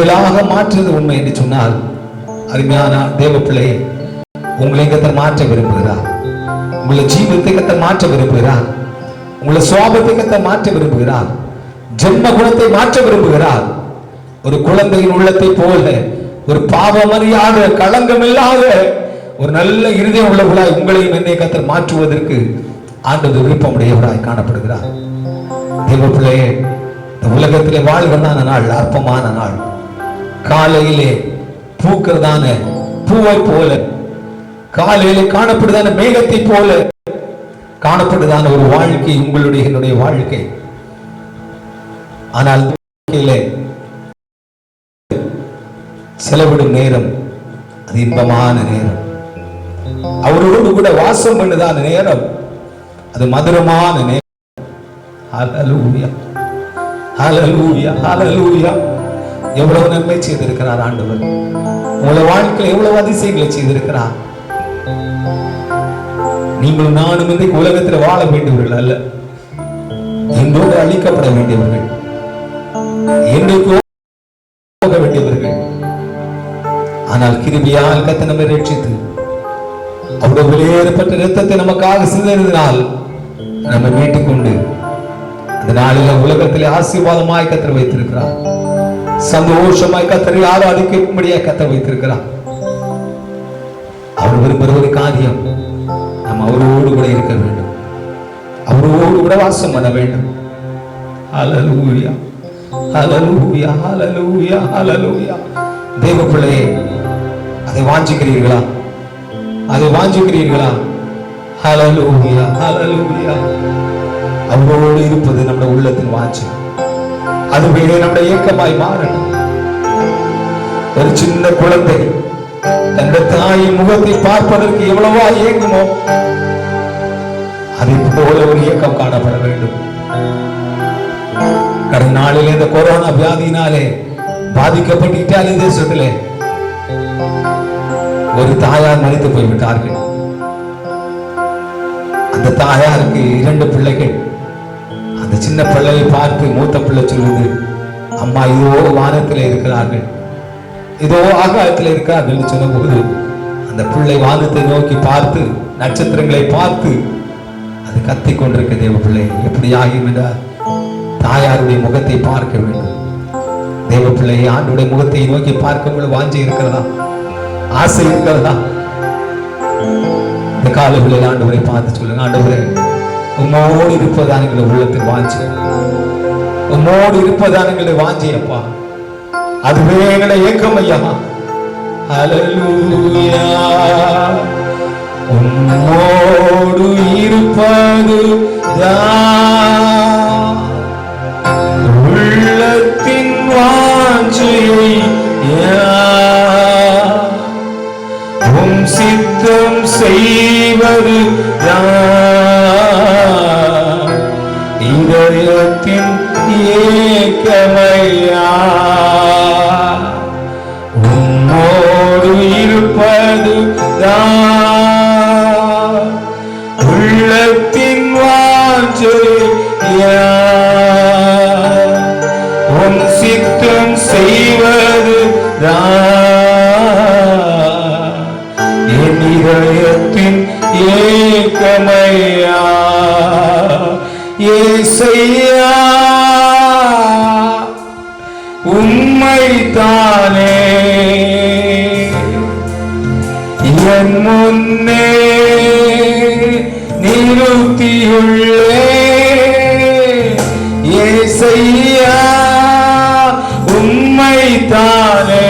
விடியலாக மாற்றுவது உண்மை என்று சொன்னால், அருமையான தேவ பிள்ளையே, உங்களை கர்த்தர் மாற்ற விரும்புகிறார். உங்களை ஜீவித்தை கர்த்தர் மாற்ற விரும்புகிறார். உங்களை சுவாபத்தை கர்த்தர் மாற்ற விரும்புகிறார். ஜென்ம குணத்தை மாற்ற விரும்புகிறார். ஒரு குழந்தையின் உள்ளத்தை போல ஒரு பாவமறியாத களங்கம் இல்லாத ஒரு நல்ல இருதயம் உள்ளவர்களாய் உங்களையும் என்னை கர்த்தர் மாற்றுவதற்கு ஆண்டவர் விருப்பமுடையவராய் காணப்படுகிறார். தேவ பிள்ளையே, இந்த உலகத்திலே வாழ்வதான நாள் அற்பமான நாள். காலையிலே பூக்கிறதான பூவை போல, காலையிலே காணப்படுதான மேகத்தை போல காணப்படுதான ஒரு வாழ்க்கை உங்களுடைய என்னுடைய வாழ்க்கை. ஆனால் செலவிடும் நேரம் அது இன்பமான நேரம். அவரோடு கூட வாசம் பண்ணுதான நேரம் அது மதுரமான நேரம். ஹல்லேலூயா, ஹல்லேலூயா, ஹல்லேலூயா. எவ்வளவு நன்மை செய்திருக்கிறார் ஆண்டவர். உங்களை வாழ்க்கையில் எவ்வளவு அதிசயங்களை செய்திருக்கிறார். நீங்களும் நானும் இந்த உலகத்தில் வாழ வேண்டியவர்கள் அல்ல, என்றோடு அழிக்கப்பட வேண்டியவர்கள், என்றைக்கு போக வேண்டியவர்கள். ஆனால் கிருபையால் கர்த்தர் நம்மை ரட்சித்து அவருடைய வெளியேறப்பட்ட இரத்தத்தை நமக்காக சிதறினால் நம்மை மீட்டுக் கொண்டு அந்த நாளில உலகத்திலே ஆசீர்வாதமாய் கர்த்தர் வைத்திருக்கிறார். சந்தோஷமாய் கர்த்தரை ஆராதிக்கும்படியாய் கர்த்தர் வைத்திருக்கிறார். அவர் விரும்புகிற ஒரு காரியம், நாம் அவரோடு கூட இருக்க வேண்டும், அவரோடு கூட வாசம் பண்ண வேண்டும். ஹல்லேலூயா, ஹல்லேலூயா, ஹல்லேலூயா, ஹல்லேலூயா. தேவ பிள்ளையே, அதை வாஞ்சிக்கிறீர்களா? அதை வாஞ்சிக்கிறீர்களா? ஹல்லேலூயா, ஹல்லேலூயா. அவரோடு இருப்பது நம்முடைய உள்ளத்தின் வாஞ்சி. அதுவே நம்முடைய ஏக்கமாய் மாறணும். ஒரு சின்ன குழந்தை தன்னுடைய தாயின் முகத்தை பார்ப்பதற்கு எவ்வளவா ஏங்குமோ, அதை போல ஒரு இயக்கம் காணப்பட வேண்டும். கடந்த நாளில் இந்த கொரோனா வியாதியினாலே பாதிக்கப்பட்ட இத்தாலி தேசத்திலே ஒரு தாயார் மரித்து போய்விட்டார்கள். அந்த தாயாருக்கு 2 பிள்ளைகள். அந்த சின்ன பிள்ளையை பார்த்து மூத்த பிள்ளை சொல்லுது, அம்மா இதோ வானத்தில் இருக்கிறார்கள், இதோ ஆகாயத்தில் இருக்கிறார்கள் சொன்ன போது அந்த பிள்ளை வானத்தை நோக்கி பார்த்து நட்சத்திரங்களை பார்த்து அது கத்திக் கொண்டிருக்க, தேவ பிள்ளை எப்படி ஆகும் என்றால் தாயாருடைய முகத்தை பார்க்க வேண்டும். தேவ பிள்ளை ஆண்டுடைய முகத்தை நோக்கி பார்க்க வாஞ்சி இருக்கிறதா? ஆசை இருக்கிறதா? இந்த காலங்களில் ஆண்டவரை பார்த்து சொல்லுங்க, ஆண்டவரே உம்மோடு இருப்பதான எங்களை உள்ளத்தில் வாஞ்சி, உம்மோடு இருப்பதான எங்களை வாஞ்சி அப்பா, அதுவே எங்களை ஏக்கம் ஐயா. ஹல்லேலூயா. உம்மோடு இருப்பது உள்ளத்தின் வாஞ்சையை, உம் சித்தம் செய்வது இதயத்தின் ஏக்கமையா. உம்மோடு இருப்பது உள்ளத்தின் வாஞ்சையா, உம் சித்தம் செய்வது என் இதயத்தின் ஏக்கமையா. ஏசையா உம்மைத்தானே என் முன்னே நிறுத்தியுள்ளே. ஏசையா உம்மைத்தானே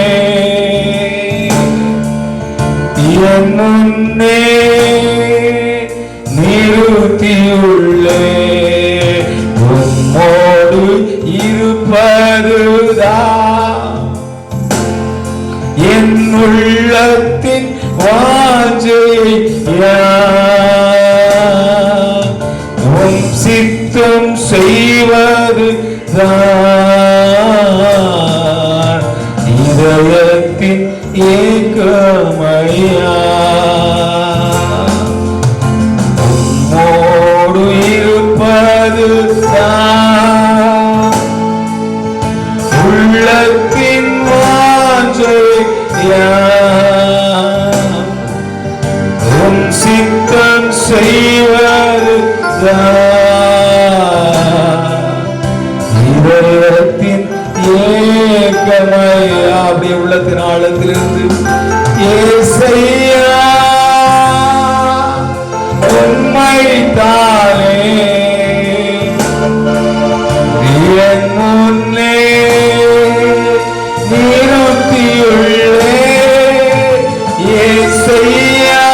என் முன்னே நிறுத்தியுள்ளே. உம்மோடு இருப்பதுதான் என் உள்ளத்தின் வாஞ்சையா, உம் சித்தம் செய்வது இதயத்தின் ஏக்கமையா. உம்மோடு இருப்பது உள்ளத்தின் அதிகமையா அப்படியே உள்ளத்தின் ஆழத்திலிருந்து ஏசையா உம்மைத்தானே என் முன்னே நிறுத்தியுள்ளே ஏசையா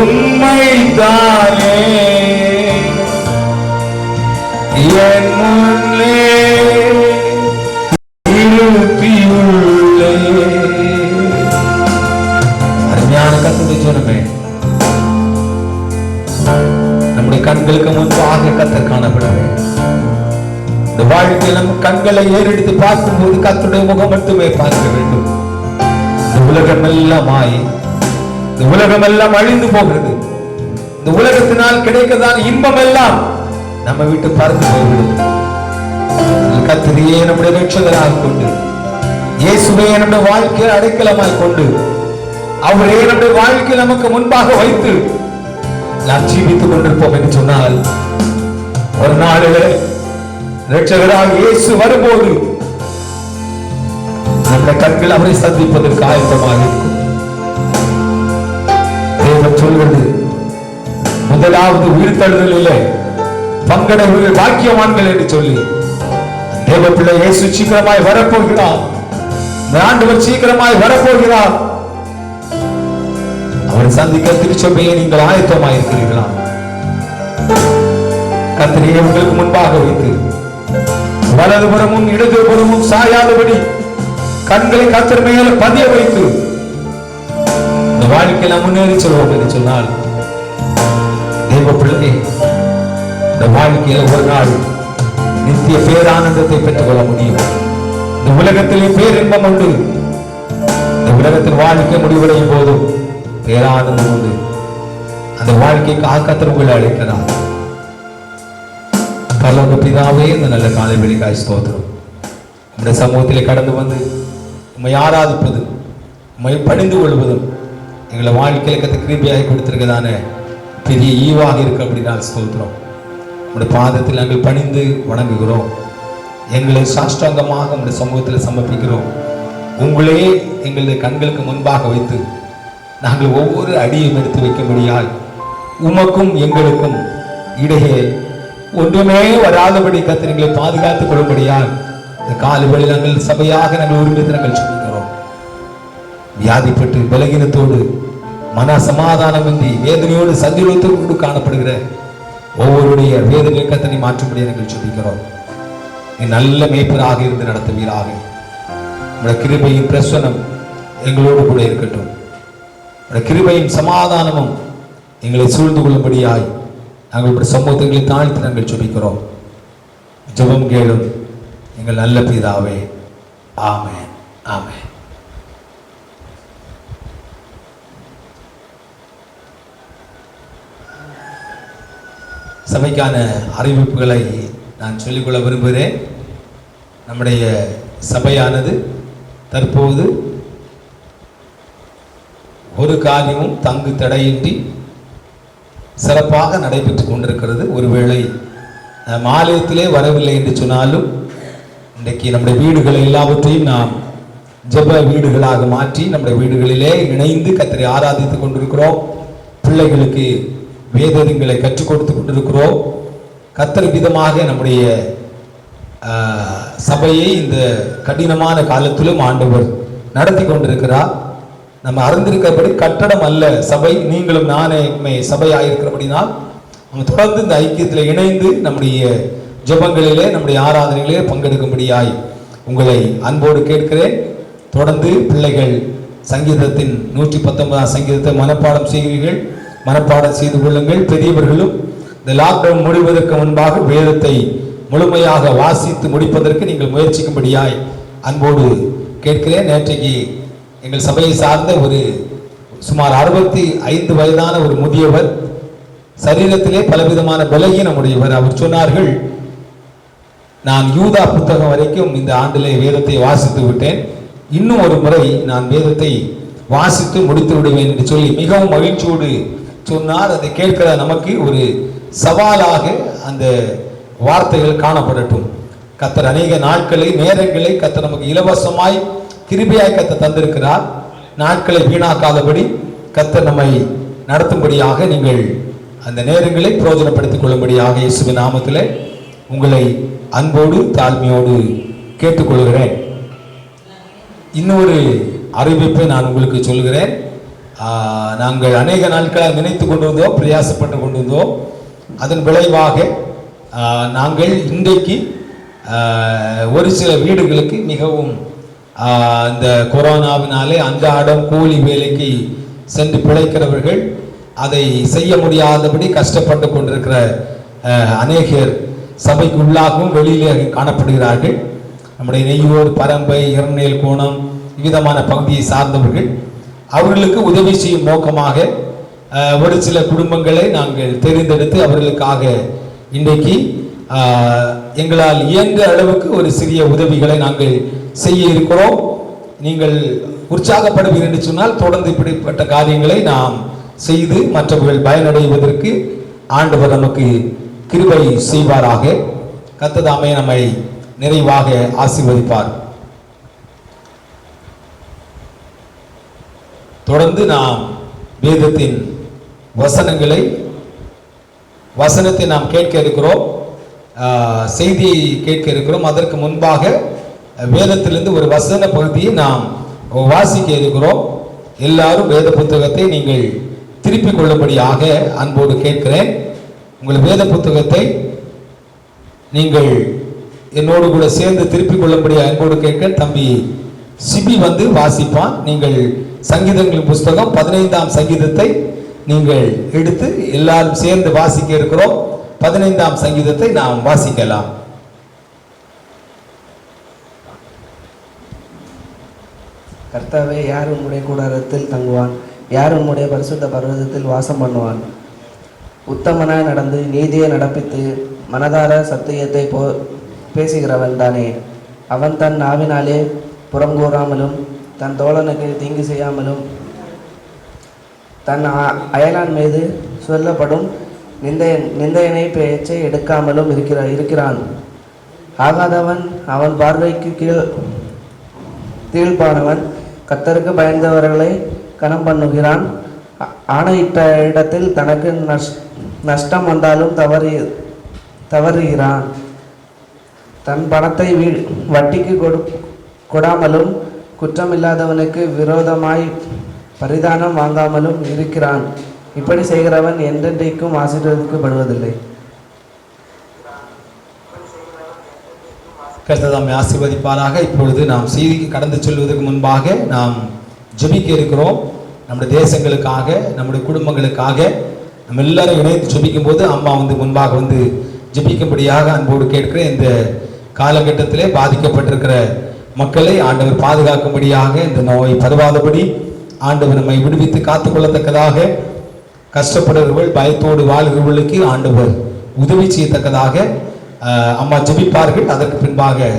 உம்மைத்தானே என் முன்னே நிறுத்தியுள்ளே. அருமையான கர்த்தருடைய ஜனமே, நம்முடைய கண்களுக்கு முன்பாக கர்த்தர் காணப்பட வேண்டும். இந்த வாழ்க்கையில் நம்ம கண்களை ஏறெடுத்து பார்க்கும்போது கர்த்தருடைய முகம் மட்டுமே பார்க்க வேண்டும். இந்த உலகம் எல்லாம் மாயை, இந்த உலகம் எல்லாம் அழிந்து போகிறது. இந்த உலகத்தினால் கிடைக்கதான் இன்பம் எல்லாம் நம்ம விட்டு பறந்து போய்விடும். கர்த்தரையே நம்முடைய ரட்சகராக கொண்டு, இயேசுவே நம்முடைய வாழ்க்கையை அடைக்கலமாய் கொண்டு, அவரே நம்முடைய வாழ்க்கையை நமக்கு முன்பாக வைத்து நாம் ஜீவித்துக் கொண்டிருப்போம் என்று சொன்னால், ஒரு நாளிலே ரட்சகராக இயேசு வரும்போது நம்முடைய கண்கள் அவரை சந்திப்பதற்கு ஆயத்தமாக இருக்கும். தேவன் சொல்வது, முதலாவது உயிர்த்தெழுதலிலே பங்கடைவர்கள் பாக்கியவான்கள் என்று சொல்லி, தேவ பிள்ளை இயேசு சீக்கிரமாய் வரப்போகிறார். ஆண்டவர் சீக்கிரமாய் வரப்போகிறார். அவரை சந்திக்க திருச்சபையை நீங்கள் ஆயத்தமாக இருக்கிறீர்களா? கர்த்தரையே உங்களுக்கு முன்பாக வைத்து, வலதுபுறமும் இடதுபுறமும் சாயாதபடி கண்களை கர்த்தர் மேல பதிய வைத்து இந்த வாழ்க்கையில முன்னேறி செல்வோம் என்று சொன்னால், தேவ பிள்ளை இந்த வாழ்க்கையில ஒரு நாள் நித்திய பேரானந்தத்தை பெற்றுக் கொள்ள முடியும். இந்த உலகத்திலே பேரின்பம் உண்டு. இந்த உலகத்தில் வாழ்க்கை முடிவடையும் போதும் பேரானந்தம் உண்டு. அந்த வாழ்க்கைக்கு கர்த்தர் உங்களை அழைக்கிறார். பரலோக பிதாவே, இந்த நல்ல காலை வெளிக்காய் ஸ்தோத்திரம். உங்களுடைய சமூகத்திலே கடந்து வந்து உம்மை ஆராதிப்பது, உம்மை பணிந்து கொள்வதும் எங்களை வாழ்க்கையில கத்த கிருபையாக கொடுத்திருக்கதான பெரிய ஈவாக இருக்கு. அப்படின்னா ஸ்தோத்திரம். உங்களுடைய பாதத்தில் நாங்கள் பணிந்து வணங்குகிறோம். எங்களை சாஷ்டாங்கமாக உங்களுடைய சமூகத்தில் சமர்ப்பிக்கிறோம். உங்களே எங்களுடைய கண்களுக்கு முன்பாக வைத்து நாங்கள் ஒவ்வொரு அடியும் எடுத்து வைக்கும்படியால், உமக்கும் எங்களுக்கும் இடையே ஒன்றுமே வராதபடி கர்த்தர் எங்களை பாதுகாத்துக் கொள்ளும்படியால் இந்த காலை நாங்கள் சபையாக நாங்கள் ஒருமித்து நாங்கள் சொல்லுகிறோம். வியாதிப்பட்டு பலகீனத்தோடு மன சமாதானமின்றி வேதனையோடு சஞ்சலத்தோடு காணப்படுகிற ஒவ்வொருடைய வேதனை கர்த்தரை மாற்றும்படியாக நாங்கள் சொல்லுகிறோம். நீ நல்ல மேய்ப்பராக இருந்து நடத்துவீராக. உங்களுடைய கிருபையின் பிரசனம் எங்களோடு கூட இருக்கட்டும். உங்களுடைய கிருபையின் சமாதானமும் எங்களை சூழ்ந்து கொள்ளும்படியாய் நாங்கள் சமூகத்தை தாழ்த்தி நாங்கள் ஜெபிக்கிறோம். ஜெபம் கேளும் எங்கள் நல்ல பிதாவே. ஆமென், ஆமென். சபைக்கான அறிவிப்புகளை நான் சொல்லிக்கொள்ள விரும்புகிறேன். நம்முடைய சபையானது தற்போது ஒரு காரியமும் தங்கு தடையின்றி சிறப்பாக நடைபெற்றுக் கொண்டிருக்கிறது. ஒருவேளை ஆலயத்திலே வரவில்லை என்று சொன்னாலும், இன்றைக்கு நம்முடைய வீடுகளை எல்லாவற்றையும் நாம் ஜெப வீடுகளாக மாற்றி நம்முடைய வீடுகளிலே இணைந்து கர்த்தரை ஆராதித்துக் கொண்டிருக்கிறோம். பிள்ளைகளுக்கு வேதங்களை கற்றுக் கொடுத்து கொண்டிருக்கிறோம். கர்த்தர் விதமாக நம்முடைய சபையை இந்த கடினமான காலத்திலும் ஆண்டவர் நடத்தி கொண்டிருக்கிறார். நம்ம அறிந்திருக்கிறபடி கட்டடம் அல்ல சபை. நீங்களும் நானே சபையாயிருக்கிறபடினால் நம்ம தொடர்ந்து இந்த ஐக்கியத்தில் இணைந்து நம்முடைய ஜெபங்களிலே நம்முடைய ஆராதனைகளிலே பங்கெடுக்கும்படியாய் உங்களை அன்போடு கேட்கிறேன். தொடர்ந்து பிள்ளைகள் சங்கீதத்தின் 119 சங்கீதத்தை மனப்பாடம் செய்கிறீர்கள். மனப்பாடம் செய்து கொள்ளுங்கள். பெரியவர்களும் இந்த லாக்டவுன் முடிவதற்கு முன்பாக வேதத்தை முழுமையாக வாசித்து முடிப்பதற்கு நீங்கள் முயற்சிக்கும்படியாய் அன்போடு கேட்கிறேன். நேற்றைக்கு எங்கள் சபையை சார்ந்த ஒரு சுமார் 65 வயதான ஒரு முதியவர், சரீரத்திலே பலவிதமான பலகீனம் உடையவர். அவர் சொன்னார்கள், நான் யூதா புத்தகம் வரைக்கும் இந்த ஆண்டிலே வேதத்தை வாசித்து விட்டேன். இன்னும் ஒரு முறை நான் வேதத்தை வாசித்து முடித்து விடுவேன் என்று சொல்லி மிகவும் மகிழ்ச்சியோடு சொன்னார். அதை கேட்கிற நமக்கு ஒரு சவாலாக அந்த வார்த்தைகள் காணப்படட்டும். கர்த்தர் அநேக நாட்களை நேரங்களை கர்த்தர் நமக்கு இலவசமாய் கிருபையாய் கர்த்தர் தந்திருக்கிறார். நாட்களை வீணாக்காதபடி கர்த்தர் நம்மை நடத்தும்படியாக நீங்கள் அந்த நேரங்களை பிரயோஜனப்படுத்திக் கொள்ளும்படியாக இயேசுவின் நாமத்திலே உங்களை அன்போடு தாழ்மையோடு கேட்டுக்கொள்கிறேன். இன்னொரு அறிவிப்பை நான் உங்களுக்கு சொல்கிறேன். நாங்கள் அநேக நாட்களாக நினைத்து கொண்டு வந்தோம், பிரயாசப்பட்டு கொண்டு வந்தோம். அதன் விளைவாக நாங்கள் இன்றைக்கு ஒரு சில வீடுகளுக்கு மிகவும் இந்த கொரோனாவினாலே அன்றாடம் கூலி வேலைக்கு சென்று பிழைக்கிறவர்கள், அதை செய்ய முடியாதபடி கஷ்டப்பட்டு கொண்டிருக்கிற அநேகர் சபைக்கு உள்ளாகவும் வெளியிலே காணப்படுகிறார்கள். நம்முடைய நெய்யூர், பரம்பை, இரநேல் கோணம் விதமான பகுதியை சார்ந்தவர்கள், அவர்களுக்கு உதவி செய்யும் நோக்கமாக ஒரு சில குடும்பங்களை நாங்கள் தெரிந்தெடுத்து அவர்களுக்காக இன்றைக்கு எங்களால் இயன்ற அளவுக்கு ஒரு சிறிய உதவிகளை நாங்கள் செய்ய இருக்கிறோம். நீங்கள் உற்சாகப்படுவீர்கள் என்று சொன்னால் தொடர்ந்து இப்படிப்பட்ட காரியங்களை நாம் செய்து மற்றவர்கள் பயனடைவதற்கு ஆண்டவர் நமக்கு கிருபை செய்வாராக. கர்த்தர் நம்மை நிறைவாக ஆசீர்வதிப்பார். தொடர்ந்து நாம் வேதத்தின் வசனத்தை நாம் கேட்க இருக்கிறோம், செய்தியை கேட்க இருக்கிறோம். அதற்கு முன்பாக வேதத்திலிருந்து ஒரு வசன பகுதியை நாம் வாசிக்க இருக்கிறோம். எல்லாரும் வேத புத்தகத்தை நீங்கள் திருப்பிக் கொள்ளும்படியாக அன்போடு கேட்கிறேன். உங்கள் வேத புத்தகத்தை நீங்கள் என்னோடு கூட சேர்ந்து திருப்பிக் கொள்ளும்படியாக அன்போடு கேட்க தம்பி சிபி வந்து வாசிப்பான். நீங்கள் சங்கீதங்களின் புஸ்தகம் 15ஆம் சங்கீதத்தை நீங்கள் எடுத்து எல்லாரும் சேர்ந்து வாசிக்க இருக்கிறோம். 15ஆம் சங்கீதத்தை நாம் வாசிக்கலாம். கர்த்தாவே, யார் உம்முடைய கூடாரத்தில் தங்குவான்? யார் உம்முடைய பரிசுத்த பர்வதத்தில் வாசம் பண்ணுவான்? உத்தமனாய் நடந்து நீதியை நடப்பித்து மனதார சத்தியத்தை பேசுகிறவன் தானே. அவன் தன் நாவினாலே புறம் கூறாமலும் தன் தோழனுக்கு தீங்கு செய்யாமலும் தன் அயலான் மீது சொல்லப்படும் நிந்தையனை பேச்சை எடுக்காமலும் இருக்கிறான். ஆகாதவன் அவன் பார்வைக்கு கீழ்ப்பானவன். கர்த்தருக்கு பயந்தவர்களை கனம் பண்ணுகிறான். ஆணையிட்ட இடத்தில் தனக்கு நஷ்டம் வந்தாலும் தவறுகிறான். தன் பணத்தை வட்டிக்கு கொடாமலும் குற்றமில்லாதவனுக்கு விரோதமாய் பரிதானம் வாங்காமலும் இருக்கிறான். இப்படி செய்கிறவன் என்றென்றைக்கும் ஆசீர்வதிக்கப்படுவதில்லை. கர்த்தர் நம்மை ஆசீர்வதிப்பாராக. இப்பொழுது நாம் செய்திக்கு கடந்து செல்வதற்கு முன்பாக நாம் ஜெபிக்க இருக்கிறோம். நம்முடைய தேசங்களுக்காக, நம்முடைய குடும்பங்களுக்காக நம்ம எல்லாரும் இணைந்து ஜெபிக்கும் போது அம்மா வந்து முன்பாக வந்து ஜெபிக்கும்படியாக அன்போடு கேட்கிறேன். இந்த காலகட்டத்திலே பாதிக்கப்பட்டிருக்கிற மக்களை ஆண்டவர் பாதுகாக்கும்படியாக, இந்த நோய் பரவாதபடி ஆண்டவர் நம்மை விடுவித்து காத்துக்கொள்ளத்தக்கதாக, கஷ்டப்படுகிறவர்கள் பயத்தோடு வாழ்கிறவர்களுக்கு ஆண்டவர் உதவி செய்யத்தக்கதாக அம்மா ஜெபிப்பார்கள். அதற்கு பின்பாக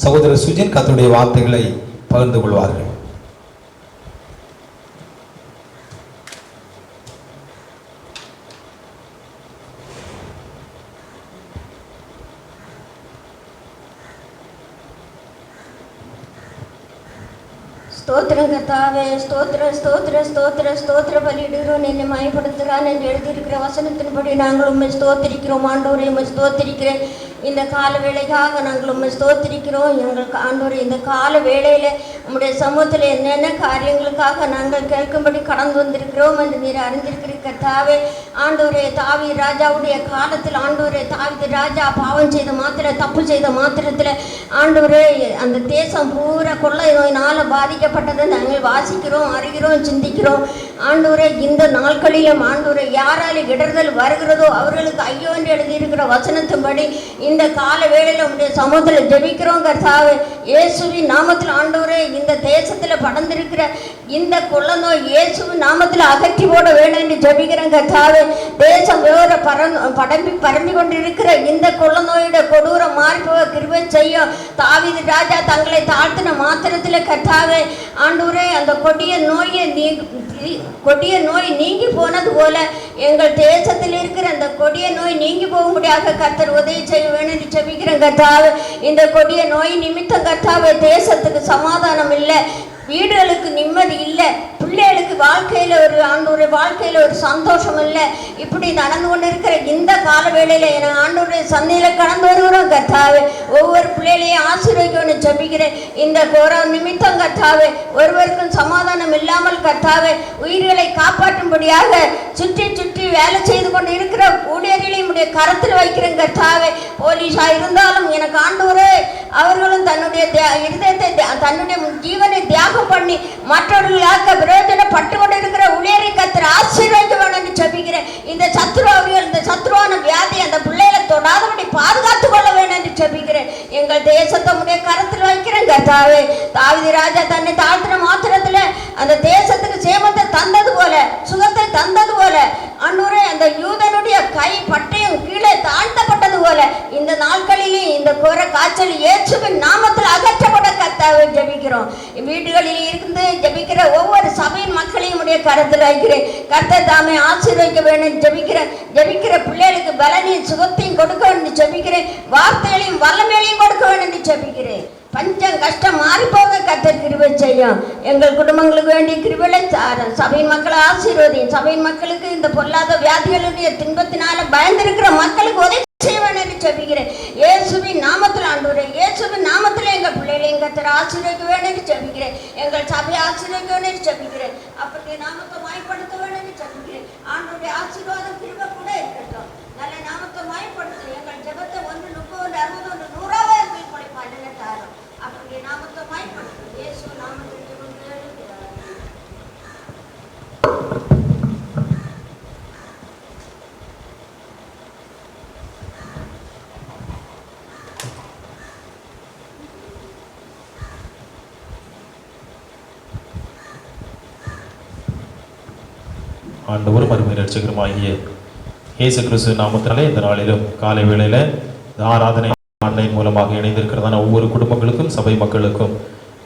சகோதரர் சுஜின் கர்த்தருடைய வார்த்தைகளை பகிர்ந்து கொள்வார்கள். ஸ்தோத்திரம் கர்த்தாவே, ஸ்தோத்திர பலியிடுகிறோம். என்னை மயப்படுத்துகிறான் என்று எழுதியிருக்கிற வசனத்தின்படி நாங்கள் உண்மை ஸ்தோத்திரிக்கிறோம். ஆண்டவரை உண்மை ஸ்தோத்திரிக்கிறேன். இந்த கால வேளைக்காக நாங்கள் உண்மை ஸ்தோத்திரிக்கிறோம். எங்களுக்கு ஆண்டவரை இந்த கால வேளையில் நம்முடைய சமூகத்தில் என்னென்ன காரியங்களுக்காக நாங்கள் கேட்கும்படி கடந்து வந்திருக்கிறோம் என்று நீர் அறிந்திருக்கிற கர்த்தாவே. ஆண்டவரே, தாவி ராஜாவுடைய காலத்தில் ஆண்டவரே, தாவி ராஜா பாவம் செய்த மாத்திரம், தப்பு செய்த மாத்திரத்தில் ஆண்டவரே அந்த தேசம் பூரா கொள்ளை நோயினால் பாதிக்கப்பட்டதை நாங்கள் வாசிக்கிறோம், அறிகிறோம், சிந்திக்கிறோம். ஆண்டவரே, இந்த நாட்களிலும் ஆண்டவரே யாரால் இடர்கள் வருகிறதோ அவர்களுக்கு ஐயோ என்று எழுதியிருக்கிற வசனத்தின்படி இந்த கால வேளையில் உடைய சமூகத்தில் ஜெபிக்கிறோம் கர்த்தாவே. இயேசுவின் நாமத்தில் ஆண்டவரே, இந்த தேசத்தில் படர்ந்திருக்கிற இந்த கொள்ள நோய் இயேசுவின் நாமத்தில் அகற்றி போட வேண்டும் என்று ஜெபிக்கிறேன் கர்த்தாவே. தேசம் வேற பரம்பி கொண்டிருக்கிற இந்த கொள்ள நோயோட கொடூர மாறிப்போக கிருபை செய்யும். தாவீது ராஜா தங்களை தாழ்த்தின மாத்திரத்தில் கர்த்தாவே ஆண்டவரே அந்த கொடிய நோயை கொடிய நோய் நீங்கி போனது போல எங்கள் தேசத்தில் இருக்கிற அந்த கொடிய நோய் நீங்கி போகும்படியாக கர்த்தர் உதவி செய்ய வேண்டும் என்று ஜெபிக்கிறேன் கர்த்தாவே. இந்த கொடிய நோய் நிமித்தம் கர்த்தாவே தேசத்துக்கு சமாதானம் இல்லை, வீடுகளுக்கு நிம்மதி இல்லை, பிள்ளைகளுக்கு வாழ்க்கையில் ஆண்டவருடைய வாழ்க்கையில் ஒரு சந்தோஷம் இல்லை. இப்படி நடந்து கொண்டு இருக்கிற இந்த கால வேளையில் என் ஆண்டவருடைய சந்தையில் கடந்து வருகிறோம் கர்த்தாவே. ஒவ்வொரு பிள்ளைகளையும் ஆசீர்வதிக்கணும்னு ஜெபிக்கிறேன். இந்த கோர நிமித்தம் கர்த்தாவே ஒருவருக்கும் சமாதானம் இல்லாமல் கர்த்தாவே உயிர்களை காப்பாற்றும்படியாக சுற்றி சுற்றி வேலை செய்து கொண்டு இருக்கிற ஊழியர்களையும் உடைய கரத்தில் வைக்கிறேன் கர்த்தாவே. போலீஸா இருந்தாலும் எனக்கு ஆண்டவரே அவர்களும் தன்னுடைய இருதயத்தை தன்னுடைய ஜீவனை தியாகம் பண்ணி மற்றவர்களாக பிரயோஜனப்பட்டு கொண்டு இருக்கிற ஊழியரை கர்த்தர் ஆசீர்வதிக்க வேண்டும் என்று ஜெபிக்கிறேன். இந்த சத்துருவாவிகள் இந்த சத்துருவான வியாதி அந்த பிள்ளைகளை தொடாதபடி பாதுகாத்துக் கொள்ள வேண்டும் என்று ஜெபிக்கிறேன். எங்கள் தேசத்தை உடைய கரத்தில் வைக்கிறேன் கர்த்தாவே. தாவீது ராஜா தன்னை தாழ்த்தின மாத்திரத்தில் அந்த தேசத்துக்கு சேமத்தை தந்தது போல சுகத்தை தந்தது போல ஆண்டவரே அந்த யூதனுடைய கை பட்டயம் கீழே தாழ்த்தப்பட்டது போல இந்த நாட்களிலே இந்த கோர காய்ச்சல் இயேசுவின் நாமத்தில் அகற்றப்பட கர்த்தாவே ஜெபிக்கிறோம். வீடுகளில் இருந்து ஜெபிக்கிற ஒவ்வொரு சபையின் மக்களையும் உடைய கரத்தில் வைக்கிறேன். கர்த்தர் தாமே ஆசீர்வதிக்க வேண்டும் ஜெபிக்கிறேன். ஜெபிக்கிற பிள்ளைகளுக்கு பலனையும் சுகத்தையும் கொடுக்க வேண்டும் ஜெபிக்கிறேன். வார்த்தைகளையும் வல்லமையையும் கொடுக்க வேண்டும் ஜெபிக்கிறேன். பஞ்சம் கஷ்டம் மாறி போக கர்த்தர் கிருபை செய்யும். எங்கள் குடும்பங்களுக்கு வேண்டிய கிருபையை சபையின் மக்களை ஆசீர்வதியும். சபையின் மக்களுக்கு இந்த பொல்லாத வியாதிகளுடைய துன்பத்தினால பயந்திருக்கிற மக்களுக்கு உதவி செய்ய வேண்டும் என்று ஜெபிக்கிறேன். இயேசுவின் நாமத்தில் ஆண்டவரே இயேசுவின் நாமத்தில் எங்கள் பிள்ளைகளையும் கர்த்தர் ஆசீர்வதிக்க வேண்டும் என்று ஜெபிக்கிறேன். எங்கள் சபையை ஆசீர்வதிக்க வேண்டும் என்று ஜெபிக்கிறேன். அப்படி நாமத்தை மயப்படுத்த வேண்டும் என்று ஜெபிக்கிறேன். ஆண்டவருடைய ஆசீர்வாதம் கிருபை கூட இருக்கட்டும். நல்ல நாமத்தை மயப்படுத்த எங்கள் ஜெபத்தை 1 30 60 100 பதினெட்டாயிரம் அப்படி நாமத்தை மயப்படுத்தும் இயேசு நாமத்தில் ஆண்டவரும் அருமை இரட்சகருமாகிய இயேசு கிறிஸ்து நாமத்தினாலே இந்த நாளிலும் காலை வேளையில ஆராதனை ஆன்லைன் மூலமாக இணைந்திருக்கிறதான ஒவ்வொரு குடும்பங்களுக்கும் சபை மக்களுக்கும்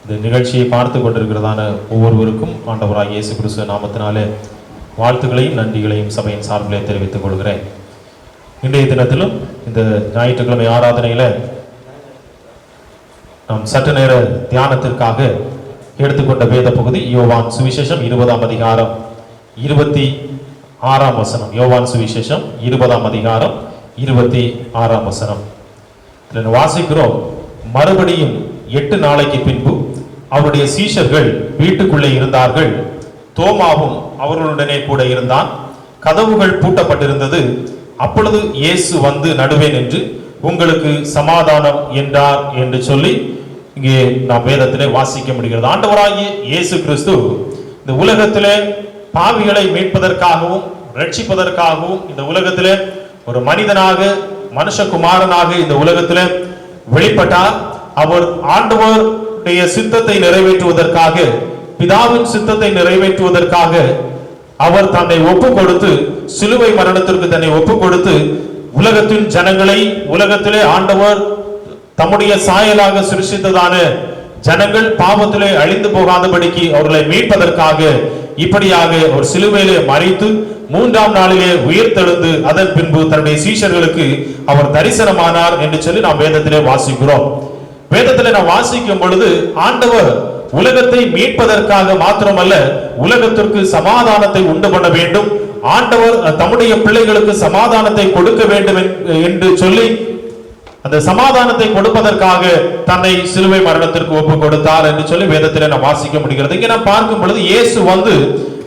இந்த நிகழ்ச்சியை பார்த்து கொண்டிருக்கிறதான ஒவ்வொருவருக்கும் ஆண்டவராகிய இயேசு கிறிஸ்து நாமத்தினாலே வாழ்த்துக்களையும் நன்றிகளையும் சபையின் சார்பிலே தெரிவித்துக் கொள்கிறேன். இன்றைய தினத்திலும் இந்த ஞாயிற்றுக்கிழமை ஆராதனையில நாம் சற்று நேர தியானத்திற்காக எடுத்துக்கொண்ட வேத பகுதி யோவான் சுவிசேஷம் 20ஆம் அதிகாரம் 26ஆம் வசனம். யோவான் சுவிசேஷம் 20ஆம் அதிகாரம் 26ஆம் வசனம் வாசிக்கிறோம். மறுபடியும் 8 நாளைக்கு பின்பு அவருடைய சீஷர்கள் வீட்டுக்குள்ளே இருந்தார்கள். தோமாவும் அவர்களுடனே கூட இருந்தான். கதவுகள் பூட்டப்பட்டிருந்தது. அப்பொழுது இயேசு வந்து நடுவே நின்று உங்களுக்கு சமாதானம் என்றார் என்று சொல்லி இங்கே நாம் வேதத்திலே வாசிக்க முடிகிறது. ஆண்டவராகிய இயேசு கிறிஸ்து இந்த உலகத்திலே பாவிகளை மீட்பதற்காகவும் ரட்சிப்பதற்காகவும் இந்த உலகத்திலே ஒரு மனிதனாக மனுஷகுமாரனாக இந்த உலகத்திலே வெளிப்பட்டார். அவர் ஆண்டவருடைய சித்தத்தை நிறைவேற்றுவதற்காக பிதாவின் சித்தத்தை நிறைவேற்றுவதற்காக அவர் தன்னை ஒப்பு கொடுத்து சிலுவை மரணத்திற்கு தன்னை ஒப்பு கொடுத்து உலகத்தின் ஜனங்களை உலகத்திலே ஆண்டவர் தம்முடைய சாயலாக சிருஷ்டித்ததான ஜனங்கள் பாவத்திலே அழிந்து போகாதபடிக்கு அவர்களை மீட்பதற்காக இப்படியாக ஒரு சிலுவையிலே மறித்து 3ஆம் நாளிலே உயிர்த்தெழுந்து அதன் பின்பு தன்னுடைய சீஷர்களுக்கு அவர் தரிசனமானார் என்று சொல்லி நாம் வேதத்திலே வாசிக்கிறோம். வேதத்திலே நாம் வாசிக்கும் பொழுது ஆண்டவர் உலகத்தை மீட்பதற்காக மாத்திரமல்ல உலகத்திற்கு சமாதானத்தை உண்டு பண்ண வேண்டும், ஆண்டவர் தம்முடைய பிள்ளைகளுக்கு சமாதானத்தை கொடுக்க வேண்டும் என்று சொல்லி அந்த சமாதானத்தை கொடுப்பதற்காக தன்னை சிலுவை மரணத்திற்கு ஒப்பு கொடுத்தார் என்று சொல்லி வேதத்திலே நாம் வாசிக்க முடிகிறது. இங்கே நாம் பார்க்கும் பொழுது இயேசு வந்து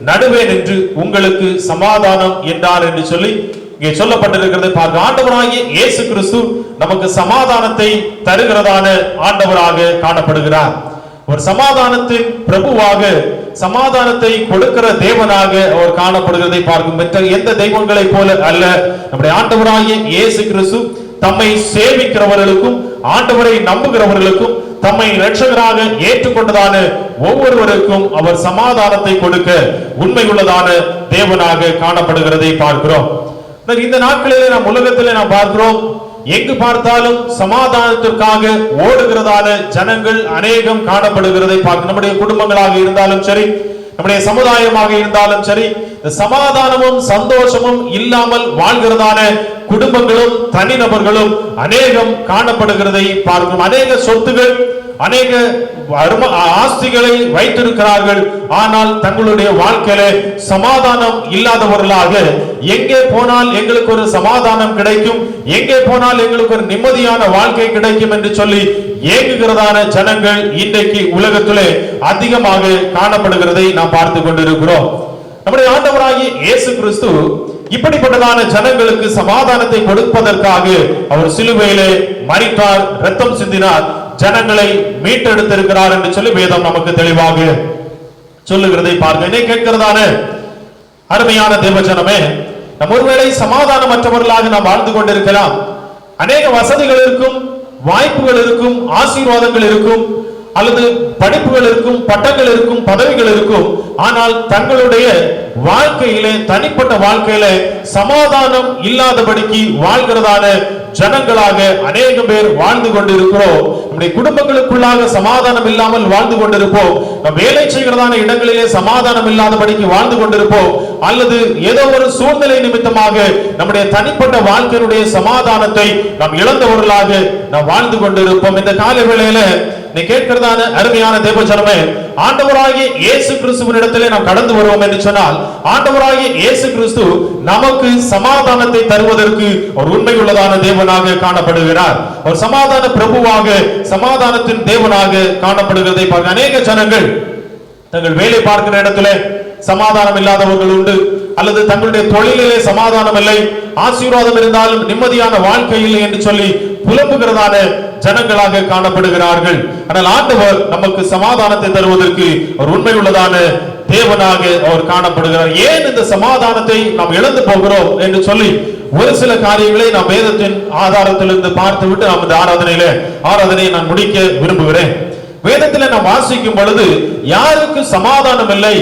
நடுவே நின்று உங்களுக்கு சமாதானம் என்றார் என்று சொல்லி இங்கே சொல்லப்பட்டிருக்கிறது. பார்க்க ஆண்டவராகிய இயேசு கிறிஸ்து நமக்கு சமாதானத்தை தருகிறதான ஆண்டவராக காணப்படுகிறார். ஒரு சமாதானத்தின் பிரபுவாக சமாதானத்தை கொடுக்கிற தேவனாக அவர் காணப்படுகிறதை பார்க்கும். மற்ற எந்த தெய்வங்களை போல அல்ல. நம்முடைய ஆண்டவராகிய இயேசு கிறிஸ்து தம்மை சேவிக்கிறவர்களுக்கும் ஆண்டவரை நம்புகிறவர்களுக்கும் தம்மை இரட்சகராக ஏற்றுக்கொண்டதான ஒவ்வொருவருக்கும் அவர் சமாதானத்தை கொடுக்க உண்மை உள்ளதான தேவனாக காணப்படுகிறதை பார்க்கிறோம். இந்த நாட்களிலே நாம் உலகத்திலே நாம் பார்க்கிறோம், எங்கு பார்த்தாலும் சமாதானத்திற்காக ஓடுகிறதான ஜனங்கள் அநேகம் காணப்படுகிறதை பார்க்க. நம்முடைய குடும்பங்களாக இருந்தாலும் சரி, நம்முடைய சமுதாயமாக இருந்தாலும் சரி, இந்த சமாதானமும் சந்தோஷமும் இல்லாமல் வாழ்கிறதான குடும்பங்களும் தனிநபர்களும் அநேகம் காணப்படுகிறதை பார்க்கிறோம். அநேக சொத்துகள், அநேக ஆஸ்திகளை வைத்திருக்கிறார்கள். ஆனால் தங்களுடைய வாழ்க்கையில சமாதானம் இல்லாதவர்களாக, எங்கே போனால் எங்களுக்கு ஒரு சமாதானம் கிடைக்கும், எங்கே போனால் எங்களுக்கு ஒரு நிம்மதியான வாழ்க்கை கிடைக்கும் என்று சொல்லி ஏங்குகிறதான ஜனங்கள் இன்றைக்கு உலகத்திலே அதிகமாக காணப்படுகிறதை நாம் பார்த்து கொண்டிருக்கிறோம். நம்முடைய ஆண்டவராகிய இயேசு கிறிஸ்து இப்படிப்பட்டதான ஜனங்களுக்கு சமாதானத்தை கொடுப்பதற்காக அவர் சிலுவையிலே மரித்தார், இரத்தம் சிந்தினார், ஜனங்களை மீட்டெடுத்திருக்கிறார் என்று சொல்லி வேதம் நமக்கு தெளிவாக சொல்லுகிறதை பார்க்க என்னை கேட்கிறதான அருமையான தேவஜனமே, நம்ம ஒருவேளை சமாதானமற்றவர்களாக நாம் வாழ்ந்து கொண்டிருக்கலாம். அநேக வசதிகள் இருக்கும், வாய்ப்புகள் இருக்கும், ஆசீர்வாதங்கள் இருக்கும், அல்லது படிப்புகள் இருக்கும், பட்டங்கள் இருக்கும், பதவிகள் இருக்கும். ஆனால் தங்களுடைய வாழ்க்கையிலே, தனிப்பட்ட வாழ்க்கையிலே சமாதானம் இல்லாதபடிக்கு வாழ்கிறதான ஜனங்களாக அநேக பேர் வாழ்ந்து கொண்டிருக்கிறோம். நம்முடைய குடும்பங்களுக்குள்ளாக சமாதானம் இல்லாமல் வாழ்ந்து கொண்டிருப்போம். நம் வேலை செய்கிறதான இடங்களிலே சமாதானம் இல்லாதபடிக்கு வாழ்ந்து கொண்டிருப்போம். அல்லது ஏதோ ஒரு சூழ்நிலை நிமித்தமாக நம்முடைய தனிப்பட்ட வாழ்க்கையினுடைய சமாதானத்தை நாம் இழந்தவர்களாக நாம் வாழ்ந்து கொண்டிருப்போம். இந்த கால வேளையில நீ கேட்கிறதான அருமையான தேவஜனமே, ஆண்டவராகிய இயேசு கிறிஸ்துவினிடத்திலே நாம் கடந்து வருவோம் என்று சொன்னால், ஆண்டவராகிய இயேசு கிறிஸ்து நமக்கு சமாதானத்தை தருவதற்கு ஒரு உண்மையுள்ளதான தேவனாக காணப்படுகிறார். ஒரு சமாதான பிரபுவாக, சமாதானத்தின் தேவனாக காணப்படுகிறதை பார்க்க அநேக ஜனங்கள் தங்கள் வேலை பார்க்கிற இடத்துல சமாதானம் இல்லாதவர்கள் உண்டு, அல்லது தங்களுடைய தொழிலிலே சமாதானம் இல்லை, ஆசீர்வாதம் இருந்தாலும் நிம்மதியான வாழ்க்கை இல்லை என்று சொல்லி புலம்புகிறதான ஜனங்களாக காணப்படுகிறார்கள். ஆனால் ஆண்டவர் நமக்கு சமாதானத்தை தருவதற்கு ஒரு உண்மையுள்ளதான தேவனாக அவர் காணப்படுகிறார். ஏன் இந்த சமாதானத்தை நாம் இழந்து போகிறோம் என்று சொல்லி ஒரு சில காரியங்களை நாம் வேதத்தின் ஆதாரத்திலிருந்து பார்த்துவிட்டு நாம் இந்த ஆராதனையை நான் முடிக்க விரும்புகிறேன். வேதத்தில் நாம் வாசிக்கும் பொழுது யாருக்கு சமாதானம் இல்லை,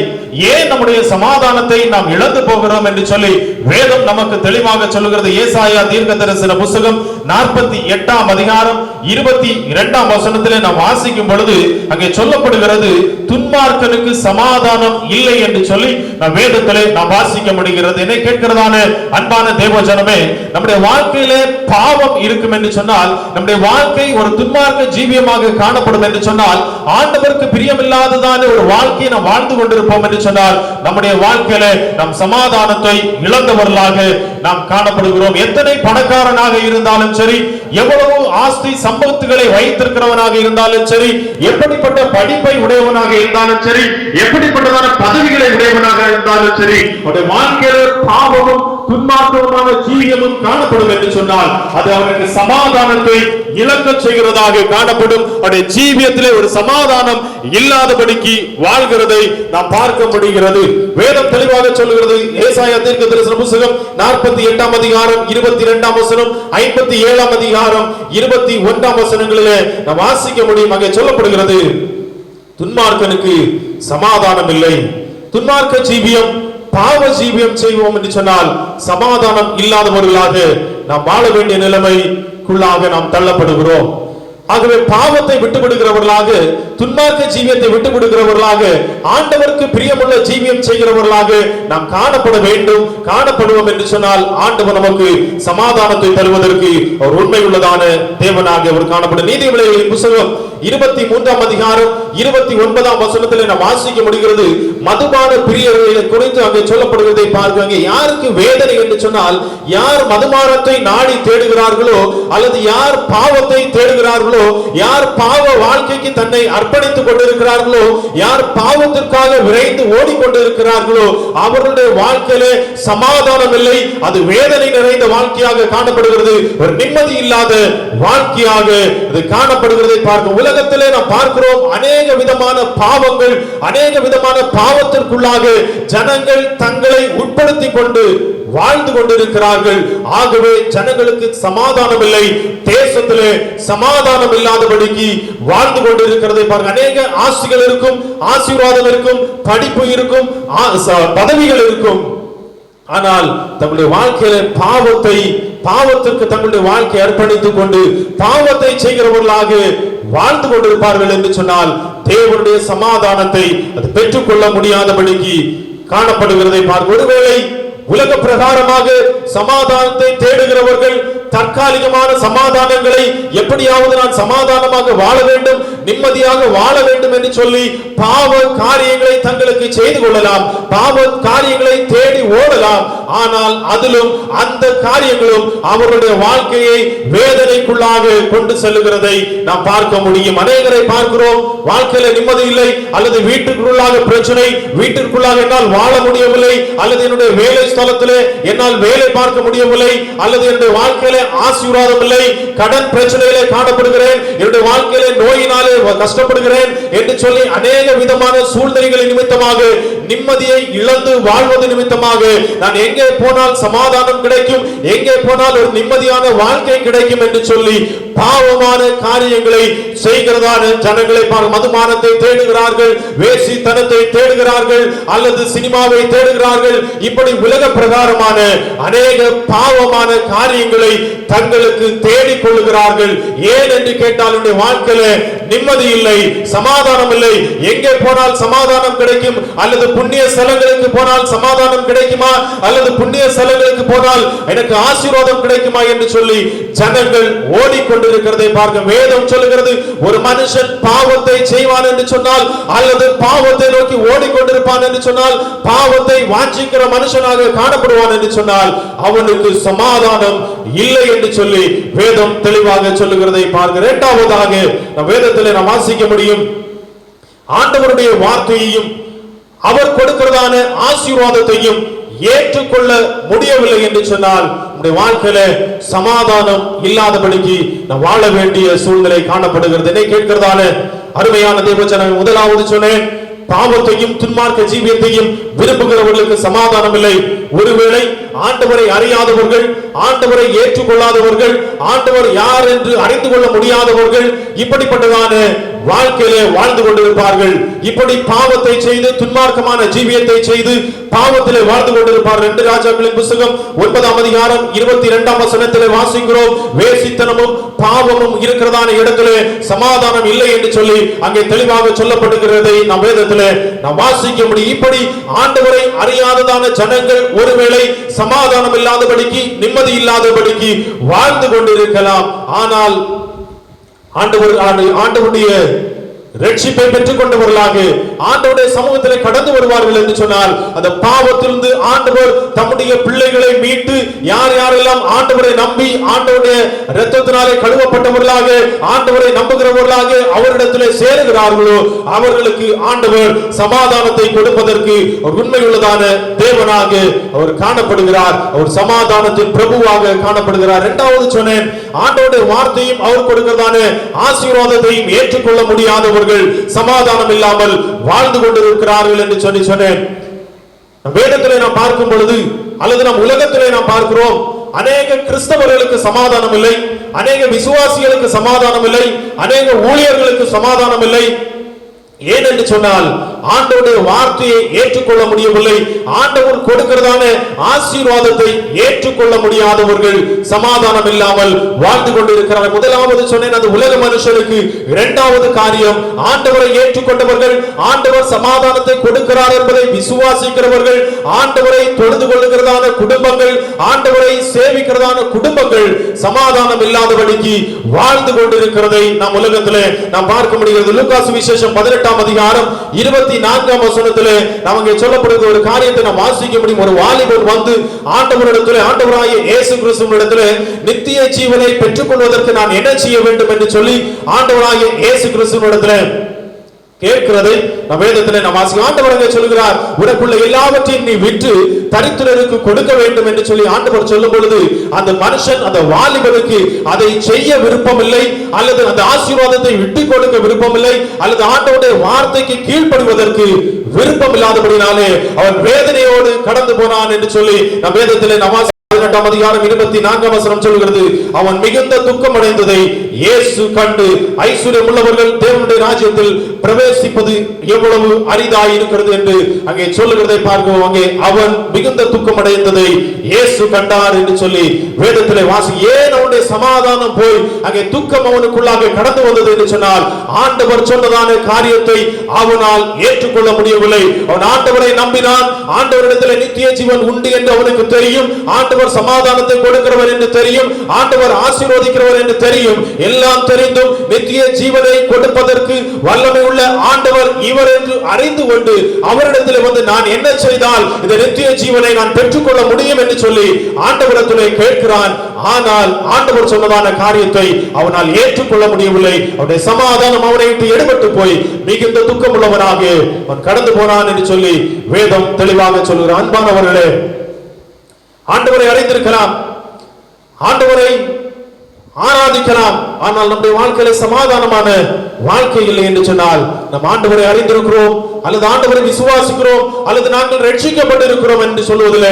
ஏன் நம்முடைய சமாதானத்தை நாம் இழந்து போகிறோம் என்று சொல்லி வேதம் நமக்கு தெளிவாக சொல்லுகிறது. ஏசாயா தீர்க்கதரிசன புத்தகம் 48ஆம் அதிகாரம் 22ஆம் வசனத்திலே நாம் வாசிக்கும் பொழுது அங்கே சொல்லப்படுகிறது, துன்மார்க்கனுக்கு சமாதானம் இல்லை என்று சொல்லி நாம் வேதத்திலே நாம் வாசிக்க முடிகிறது. என்னை கேட்கிறதான அன்பான தேவஜனமே, நம்முடைய வாழ்க்கையிலே பாவம் இருக்கும் என்று சொன்னால், நம்முடைய வாழ்க்கை ஒரு துன்மார்க்க ஜீவியமாக காணப்படும் என்று சொன்னால், ஆண்டவருக்கு பிரியமில்லாததான ஒரு வாழ்க்கையை நாம் வாழ்ந்து கொண்டிருப்போம் என்று சொன்னால், நம்முடைய வாழ்க்கையில நாம் சமாதானத்தை இழந்தவர்களாக நாம் காணப்படுகிறோம். எத்தனை பணக்காரனாக இருந்தாலும் சரி, எவ்வளவு ஆஸ்தி சம்பத்துகளை வைத்திருக்கிறவனாக இருந்தாலும் சரி, எப்படிப்பட்ட படிப்பை உடையவனாக இருந்தாலும் சரி, எப்படிப்பட்டதான பதவிகளை உடையவனாக இருந்தாலும் சரி, அவருடைய வாழ்க்கையில பாவமும் துன்மார்க்கமான ஜீவியமும் காணப்படும் என்று சொன்னால், அது அவனுக்கு சமாதானத்தை இழக்க செய்கிறதாக காணப்படும். அவருடைய ஜீவியத்திலே ஒரு சமாதானம் இல்லாதபடிக்கு வாழ்கிறதை நாம் பார்க்க முடிகிறது. வேதம் தெளிவாக சொல்லுகிறது. ஏசாயா தீர்க்கதரிசன புத்தகம் 48ஆம் அதிகாரம் 22ஆம் வசனம், 57ஆம் அதிகாரம் 21ஆம் வசனங்களிலே நாம் வாசிக்க முடியும். அங்கே சொல்லப்படுகிறது, துன்மார்க்கனுக்கு சமாதானம் இல்லை. துன்மார்க்க ஜீவியம், பாவ ஜீவியம் செய்வோம் என்று சொன்னால் சமாதானம் இல்லாதவர்களாக நாம் வாழ வேண்டிய நிலைமைக்குள்ளாக நாம் தள்ளப்படுகிறோம். ஆகவே பாவத்தை விட்டுவிடுகிறவர்களாக, துன்மார்க்க ஜீவியத்தை விட்டுவிடுகிறவர்களாக, ஆண்டவருக்கு பிரியமுள்ள ஜீவியம் செய்கிறவர்களாக நாம் காணப்பட வேண்டும். காணப்படுவோம் என்று சொன்னால் ஆண்டவர் நமக்கு சமாதானத்தை தருவதற்கு ஒரு உண்மையுள்ளதான தேவனாக அவர் காணப்படும். நீதிமொழிகளின் புத்தகம் 23ஆம் அதிகாரம் 29ஆம் வசனத்தில் நாம் வாசிக்க முடிகிறது. மதுபான பிரியர்களை குறித்து அங்கே சொல்லப்படுவதை பார்க்க, யாருக்கு வேதனை என்று சொன்னால், யார் மதுபானத்தை நாடி தேடுகிறார்களோ, அல்லது யார் பாவத்தை தேடுகிறார்களோ, யார் பாவ வாழ்க்கைக்கு தன்னை அர்ப்பணித்துக் கொண்டிருக்கிறார்களோ, யார் பாவத்திற்காக விரைந்து ஓடிக்கொண்டிருக்கிறார்களோ, அவர்களுடைய வாழ்க்கையிலே சமாதானம் இல்லை. அது வேதனை நிறைந்த வாழ்க்கையாக காணப்படுகிறது. ஒரு நிம்மதி இல்லாத வாழ்க்கையாக அது காணப்படுகிறதை பார்க்க உலகத்திலே நாம் பார்க்கிறோம். அநேக விதமான பாவங்கள், அநேக விதமான பாவத்திற்குள்ளாக ஜனங்கள் தங்களை உட்படுத்திக் கொண்டு வாழ்ந்து கொண்டிருக்கிறார்கள். ஆகவே ஜனங்களுக்கு சமாதானம் இல்லை. தேசத்திலே சமாதானம் இல்லாதபடிக்கு வாழ்ந்து கொண்டிருக்கிறதை பார்க்க அநேக ஆசைகள் இருக்கும், ஆசீர்வாதம் இருக்கும், படிப்பு இருக்கும், பதவிகள் இருக்கும். ஆனால் தங்களுடைய வாழ்க்கையில பாவத்திற்கு தங்களுடைய வாழ்க்கை அர்ப்பணித்துக் கொண்டு பாவத்தை செய்கிறவர்களாக வாழ்ந்து கொண்டிருப்பார்கள் என்று சொன்னால் தேவனுடைய சமாதானத்தை அது பெற்றுக்கொள்ள முடியாதபடிக்கு காணப்படுகிறதை பார்க்க. ஒருவேளை உலக பிரகாரமாக சமாதானத்தை தேடுகிறவர்கள் தற்காலிகமான சமாதானங்களை எப்படியாவது நான் சமாதானமாக வாழ வேண்டும், நிம்மதியாக வாழ வேண்டும் என்று சொல்லி பாவ காரியங்களை தங்களுக்கு செய்து கொள்ளலாம், பாவ காரியங்களை தேடி ஓடலாம். ஆனால் அதிலும் அந்த காரியங்களும் அவருடைய வாழ்க்கையை வேதனைக்குள்ளாக கொண்டு செல்லுகிறதை நாம் பார்க்க முடியும். அநேகரை பார்க்கிறோம், வாழ்க்கையில நிம்மதி இல்லை, அல்லது வீட்டுக்குள்ளாக பிரச்சனை, வீட்டிற்குள்ளாக என்னால் வாழ முடியவில்லை, அல்லது என்னுடைய வேலை ஸ்தலத்திலே என்னால் வேலை பார்க்க முடியவில்லை, அல்லது என்னுடைய வாழ்க்கையில ஆசீர்வாதம் இல்லை, கடன் பிரச்சனையிலே காணப்படுகிறேன், என்னுடைய வாழ்க்கையிலே நோயினாலே கஷ்டப்படுகிறேன் என்று சொல்லி அநேக விதமான சூழ்நிலைகளின் நிமித்தமாக நிம்மதியை இழந்து வாழ்வது நிமித்தமாக நான் எங்கே போனால் சமாதானம் கிடைக்கும், எங்கே போனால் ஒரு நிம்மதியான வாழ்க்கை கிடைக்கும் என்று சொல்லி பாவமான காரியங்களை செய்கிறதான ஜனங்களை மதுபானத்தை தேடுகிறார்கள், வேசித்தனத்தை தேடுகிறார்கள், அல்லது சினிமாவை தேடுகிறார்கள். இப்படி உலக பிரகாரமான அநேக பாவமான காரியங்களை தங்களுக்கு தேடிக் கொள்ளுகிறார்கள். ஏன் என்று கேட்டால் வாழ்க்கையில நிம்மதி இல்லை, சமாதானம் இல்லை. எங்கே போனால் சமாதானம் கிடைக்கும், அல்லது புண்ணிய ஸ்தலங்களுக்கு போனால் சமாதானம் கிடைக்குமா, அல்லது புண்ணிய ஸ்தலங்களுக்கு போனால் எனக்கு ஆசீர்வாதம் கிடைக்குமா என்று சொல்லி ஜனங்கள் ஓடிக்கொண்டிருக்கிறதை பார்க்க. வேதம் சொல்லுகிறது, ஒரு மனுஷன் பாவத்தை செய்வான் என்று சொன்னால், அல்லது பாவத்தை நோக்கி ஓடிக்கொண்டிருப்பான் என்று சொன்னால், பாவத்தை வாஞ்சிக்கிற மனுஷனாக காணப்படுவான் என்று சொன்னால் அவனுக்கு சமாதானம் இல்லை என்று சொல்லி வேதம் தெளிவாக சொல்லுகிறதை பார்க்க. இரண்டாவதாக வேதத்திலே நாம் வாசிக்க முடியும், ஆண்டவருடைய வார்த்தையையும் அவர் கொடுக்கிறதான ஆசீர்வாதத்தையும் ஏற்றுக்கொள்ள முடியவில்லை என்று சொன்னால் நம்முடைய வாழ்க்கையில சமாதானம் இல்லாதபடிக்கு நாம் வாழ வேண்டிய சூழ்நிலை காணப்படுகிறது. என்னை கேட்கிறதான அருமையான தேவஜனமே, முதலாவது சொன்னேன், பாவத்தையும் துன்மார்க்க ஜீவியத்தையும் விரும்புகிறவர்களுக்கு சமாதானம் இல்லை. ஒருவேளை ஆண்டவரை அறியாதவர்கள், ஆண்டவரை ஏற்றுக்கொள்ளாதவர்கள், ஆண்டவர் யார் என்று அறிந்து கொள்ள முடியாதவர்கள் இப்படிப்பட்டதான வாழ்க்கையிலே வாழ்ந்து கொண்டிருப்பார்கள். இப்படி பாவத்தை செய்து துன்மார்க்கமான ஜீவியத்தை செய்து பாவத்திலே வாழ்ந்து கொண்டிருப்பார்கள். 2 ராஜாக்களின் புத்தகம் 9ஆம் அதிகாரம் 22ஆம் வசனத்திலே வாசிக்கிறோம், வேசித்தனமும் பாவமும் இருக்கிறதான இடத்திலே சமாதானம் இல்லை என்று சொல்லி அங்கே தெளிவாக சொல்லப்படுகிறதை நாம் வேதத்திலே நாம் வாசிக்க முடியும். இப்படி ஆண்டவரை அறியாததான ஜனங்கள் ஒருவேளை சமாதானம் இல்லாதபடிக்கு, நிம்மதி இல்லாதபடிக்கு வாழ்ந்து கொண்டிருக்கலாம். ஆனால் ஆண்டவருடைய ரட்சிப்பை பெற்றுக் கொண்டவர்களாக ஆண்டவருடைய சமூகத்திலே கடந்து வருவார்கள் என்று சொன்னால், அந்த பாவத்திலிருந்து ஆண்டவர் தம்முடைய பிள்ளைகளை மீட்டு யார் யாரெல்லாம் ஆண்டவரை நம்பி ஆண்டவருடைய இரத்தத்தினாலே கழுவப்பட்டவர்களாக, ஆண்டவரை நம்புகிறவர்களாக அவரிடத்திலே சேருகிறார்களோ அவர்களுக்கு ஆண்டவர் சமாதானத்தை கொடுப்பதற்கு ஒரு உண்மையுள்ளதான தேவனாக அவர் காணப்படுகிறார். அவர் சமாதானத்தின் பிரபுவாக காணப்படுகிறார். இரண்டாவது சொன்னேன், ஆண்டவருடைய வார்த்தையும் அவர் கொடுக்கிறதான ஆசீர்வாதத்தையும் ஏற்றுக்கொள்ள முடியாதவர்கள் சமாதானம் இல்லாமல் வாழ்ந்து கொண்டிருக்கிறார்கள் என்று சொன்னேன். வேதத்திலே நாம் பார்க்கும் பொழுது, அல்லது நம் உலகத்திலே நாம் பார்க்கிறோம், அநேக கிறிஸ்தவர்களுக்கு சமாதானம் இல்லை, அநேக விசுவாசிகளுக்கு சமாதானம் இல்லை, அநேக ஊழியர்களுக்கு சமாதானம் இல்லை. ஏன் என்று சொன்னால் ஆண்டவருடைய வார்த்தையை ஏற்றுக்கொள்ள முடியவில்லை, ஆண்டவர் கொடுக்கிறதான ஆசீர்வாதத்தை ஏற்றுக்கொள்ள முடியாதவர்கள் சமாதானம் இல்லாமல் வாழ்ந்து கொண்டிருக்கிறார்கள். முதலாவது சொன்னேன், அது உலக மனுஷனுக்கு. இரண்டாவது காரியம், ஆண்டவரை ஏற்றுக்கொண்டவர்கள், ஆண்டவர் சமாதானத்தை கொடுக்கிறார் என்பதை விசுவாசிக்கிறவர்கள், ஆண்டவரை தொழுது கொள்ளுகிறதான குடும்பங்கள், ஆண்டவரை சேவிக்கிறதான குடும்பங்கள் சமாதானம் இல்லாதபடிக்கு வாழ்ந்து கொண்டிருக்கிறதை நாம் உலகத்திலே நாம் பார்க்க முடிகிறது. லூக்கா சுவிசேஷம் 18ஆம் அதிகாரம் 24ஆம் வசனத்திலே நமக்கு சொல்லப்படுகிற ஒரு காரியத்தை நாம் வாசிக்க முடியும். ஒரு வாலிபன் வந்து ஆண்டவரிடத்திலே, ஆண்டவராகிய இயேசு கிறிஸ்துவினிடத்திலே நித்திய ஜீவனை பெற்றுக் கொள்வதற்கு நான் என்ன செய்ய வேண்டும் என்று சொல்லி ஆண்டவராகிய இயேசு கிறிஸ்துவினிடத்திலே கேட்கிறதை நம் வேதத்திலே நாம் வாசிக்கிறோம். ஆண்டவர் சொல்கிறார், உனக்குள்ள எல்லாவற்றையும் நீ விற்று தரித்திரருக்கு கொடுக்க வேண்டும் என்று சொல்லி ஆண்டவர் சொல்லும் பொழுது, அந்த மனுஷன், அந்த வாலிபனுக்கு அதை செய்ய விருப்பம் இல்லை, அல்லது அந்த ஆசீர்வாதத்தை விட்டு கொடுக்க விருப்பம் இல்லை, அல்லது ஆண்டவருடைய வார்த்தைக்கு கீழ்ப்படுவதற்கு விருப்பம் இல்லாதபடினாலே அவன் வேதனையோடு கடந்து போனான் என்று சொல்லி நம் வேதத்திலே நாம் 18ஆம் அதிகாரம் 24ஆம் வசனம் சொல்கிறது, அவன் மிகுந்த துக்கம் அடைந்ததை இயேசு கண்டு, ஐஸ்வர்யம் உள்ளவர்கள் தேவனுடைய ராஜ்யத்தில் பிரவேசிப்பது எவ்வளவு அரிதாய் இருக்கிறது என்று அங்கே சொல்லுகிறதை பார்க்கிறோம். அங்கே அவன் மிகுந்த துக்கம் அடைந்ததை இயேசு கண்டார் என்று சொல்லி வேதத்திலே வாசி. ஏன் அவனுடைய சமாதானம் போய் அங்கே துக்கம் அவனுக்குள்ளாக கடந்து வந்தது என்று சொன்னால், ஆண்டவர் சொன்னதான காரியத்தை அவனால் ஏற்றுக்கொள்ள முடியவில்லை. அவன் ஆண்டவரை நம்பினான். ஆண்டவரிடத்தில் நித்திய ஜீவன் உண்டு என்று அவனுக்கு தெரியும். ஆண்டவர் சமாதானத்தை கொடுக்கிறவர் என்று தெரியும். ஆண்டவர் ஆசீர்வதிக்கிறவர் என்று தெரியும். எல்லாம் தெரிந்தும் நித்திய ஜீவனை கொடுப்பதற்கு வல்லமை உள்ள ஆண்டவர் இவர் என்று அறிந்து கொண்டு அவரிடத்தில் வந்து நான் என்ன செய்தால் இந்த நித்திய ஜீவனை நான் பெற்றுக்கொள்ள முடியும் என்று சொல்லி ஆண்டவரிடத்திலே கேட்கிறான். ஆனால் ஆண்டவர் சொன்னதான காரியத்தை அவனால் ஏற்றுக்கொள்ள முடியவில்லை. அவருடைய சமாதானம் அவனை விட்டு எடுபட்டு போய் மிகுந்த துக்கம் உள்ளவனாக அவன் கடந்து போனான் என்று சொல்லி வேதம் தெளிவாக சொல்கிறார். அன்பானவர்களே, ஆண்டவரை அறிந்திருக்கலாம், ஆண்டவரை ஆராதிக்கலாம், ஆனால் நம்முடைய வாழ்க்கையில சமாதானமான வாழ்க்கை இல்லை என்று சொன்னால், நம் ஆண்டவரை அறிந்திருக்கிறோம் அல்லது ஆண்டவரை விசுவாசிக்கிறோம் அல்லது நாங்கள் ரட்சிக்கப்பட்டிருக்கிறோம் என்று சொல்வதில்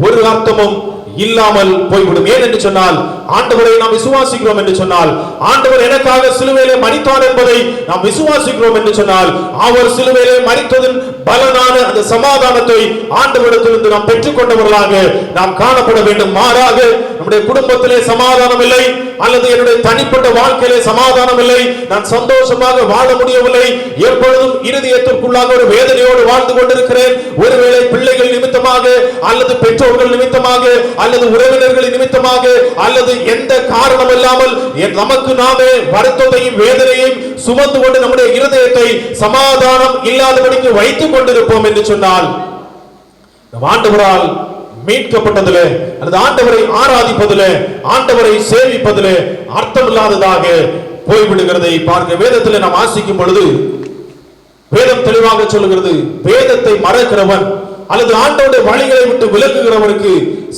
ஒரு அர்த்தமும் இல்லாமல் போய்விடும். ஏன் என்று சொன்னால், ஆண்டவரை நாம் விசுவாசிக்கிறோம் என்று சொன்னால், ஆண்டவர் எனக்காக சிலுவையிலே மரித்தார் என்பதை நாம் விசுவாசிக்கிறோம் என்று சொன்னால், அவர் சிலுவையிலே மரித்ததின் பலனான அந்த சமாதானத்தை ஆண்டவரிடத்திலிருந்து நாம் பெற்றுக்கொண்டவர்களாக நாம் காணப்பட வேண்டும். மாறாக நம்முடைய குடும்பத்திலே சமாதானம் இல்லை அல்லது என்னுடைய தனிப்பட்ட வாழ்க்கையிலே சமாதானம் இல்லை, நான் சந்தோஷமாக வாழ முடியவில்லை, எப்பொழுதும் இருதயத்திற்குள்ளாக ஒரு வேதனையோடு வாழ்ந்து கொண்டிருக்கிறேன். ஒருவேளை பிள்ளைகள் நிமித்தமாக அல்லது பெற்றோர்கள் நிமித்தமாக அல்லது உறவினர்கள் நிமித்தமாக அல்லது எந்த காரணம் இல்லாமல் நமக்கு நாமே வருத்தத்தையும் வேதனையும் சுமந்து கொண்டு நம்முடைய இருதயத்தை சமாதானம் இல்லாதபடிக்கு வைத்துக் கொண்டிருப்போம் என்று சொன்னால், நம் ஆண்டவரால் மீட்கப்பட்டதிலே அல்லது ஆண்டவரை ஆராதிப்பதிலே ஆண்டவரை சேவிப்பதிலே அர்த்தமில்லாததாக போய்விடுகிறதை பார்க்க வேதத்திலே நாம் வாசிக்கும் பொழுது வேதம் தெளிவாக சொல்லுகிறது, வேதத்தை மறக்கிறவன் அல்லது ஆண்டவருடைய வழிகளை விட்டு விலகுகிறவனுக்கு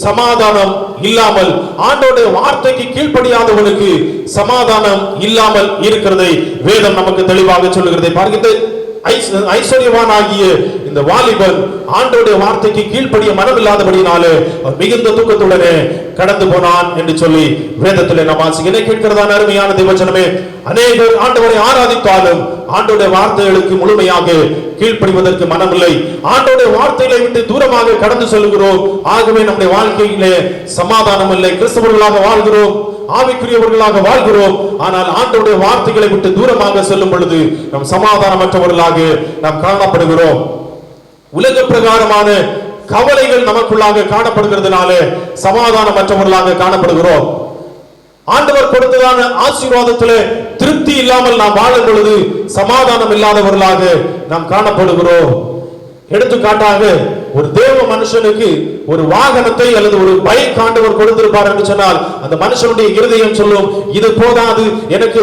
சமாதானம் இல்லாமல், ஆண்டவருடைய வார்த்தைக்கு கீழ்ப்படியாதவனுக்கு சமாதானம் இல்லாமல் இருக்கிறதை வேதம் நமக்கு தெளிவாக சொல்லுகிறதை பார்க்கிறது. ஐஸ்வர்யவான் ஆகிய இந்த வாலிபன் ஆண்டவருடைய வார்த்தைக்கு கீழ்ப்படிய மனமில்லாதபடினாலே மிகுந்த துக்கத்துடனே கடந்து போனான் என்று சொல்லி வேதத்திலே நாம் வாசிக்க கேட்கிறதான அருமையான தேவச்சனமே, அநேகர் ஆண்டவரை ஆராதித்தாலும் ஆண்டவருடைய வார்த்தைகளுக்கு முழுமையாக கீழ்ப்படிவதற்கு மனமில்லை. ஆண்டவருடைய வார்த்தைகளை விட்டு தூரமாக கடந்து செல்கிறோம். ஆகவே நம்முடைய வாழ்க்கையிலே சமாதானம் இல்லை. கிறிஸ்தவர்களாக வாழ்கிறோம், ஆவிக்குரியவர்களாக வாழ்கிறோம், ஆனால் ஆண்டவருடைய வார்த்தைகளை விட்டு தூரமாக செல்லும் பொழுது நம் சமாதானமற்றவர்களாக நாம் காணப்படுகிறோம். உலக பிரகாரமான கவலைகள் நமக்குள்ளாக காணப்படுகிறதுனால சமாதானமற்றவர்களாக காணப்படுகிறோம். ஆண்டவர் கொடுத்ததான ஆசீர்வாதத்திலே திருப்தி இல்லாமல் நாம் வாழும் பொழுது சமாதானம் இல்லாதவர்களாக நாம் காணப்படுகிறோம். எடுத்துக்காட்டாக, ஒரு தேவ மனுஷனுக்கு ஒரு வாகனத்தை அல்லது ஒரு பைக் ஆண்டவர் கொடுத்திருப்பார் என்று சொன்னால், அந்த மனுஷனுடைய இருதயம் சொல்லும், இது போதாது, எனக்கு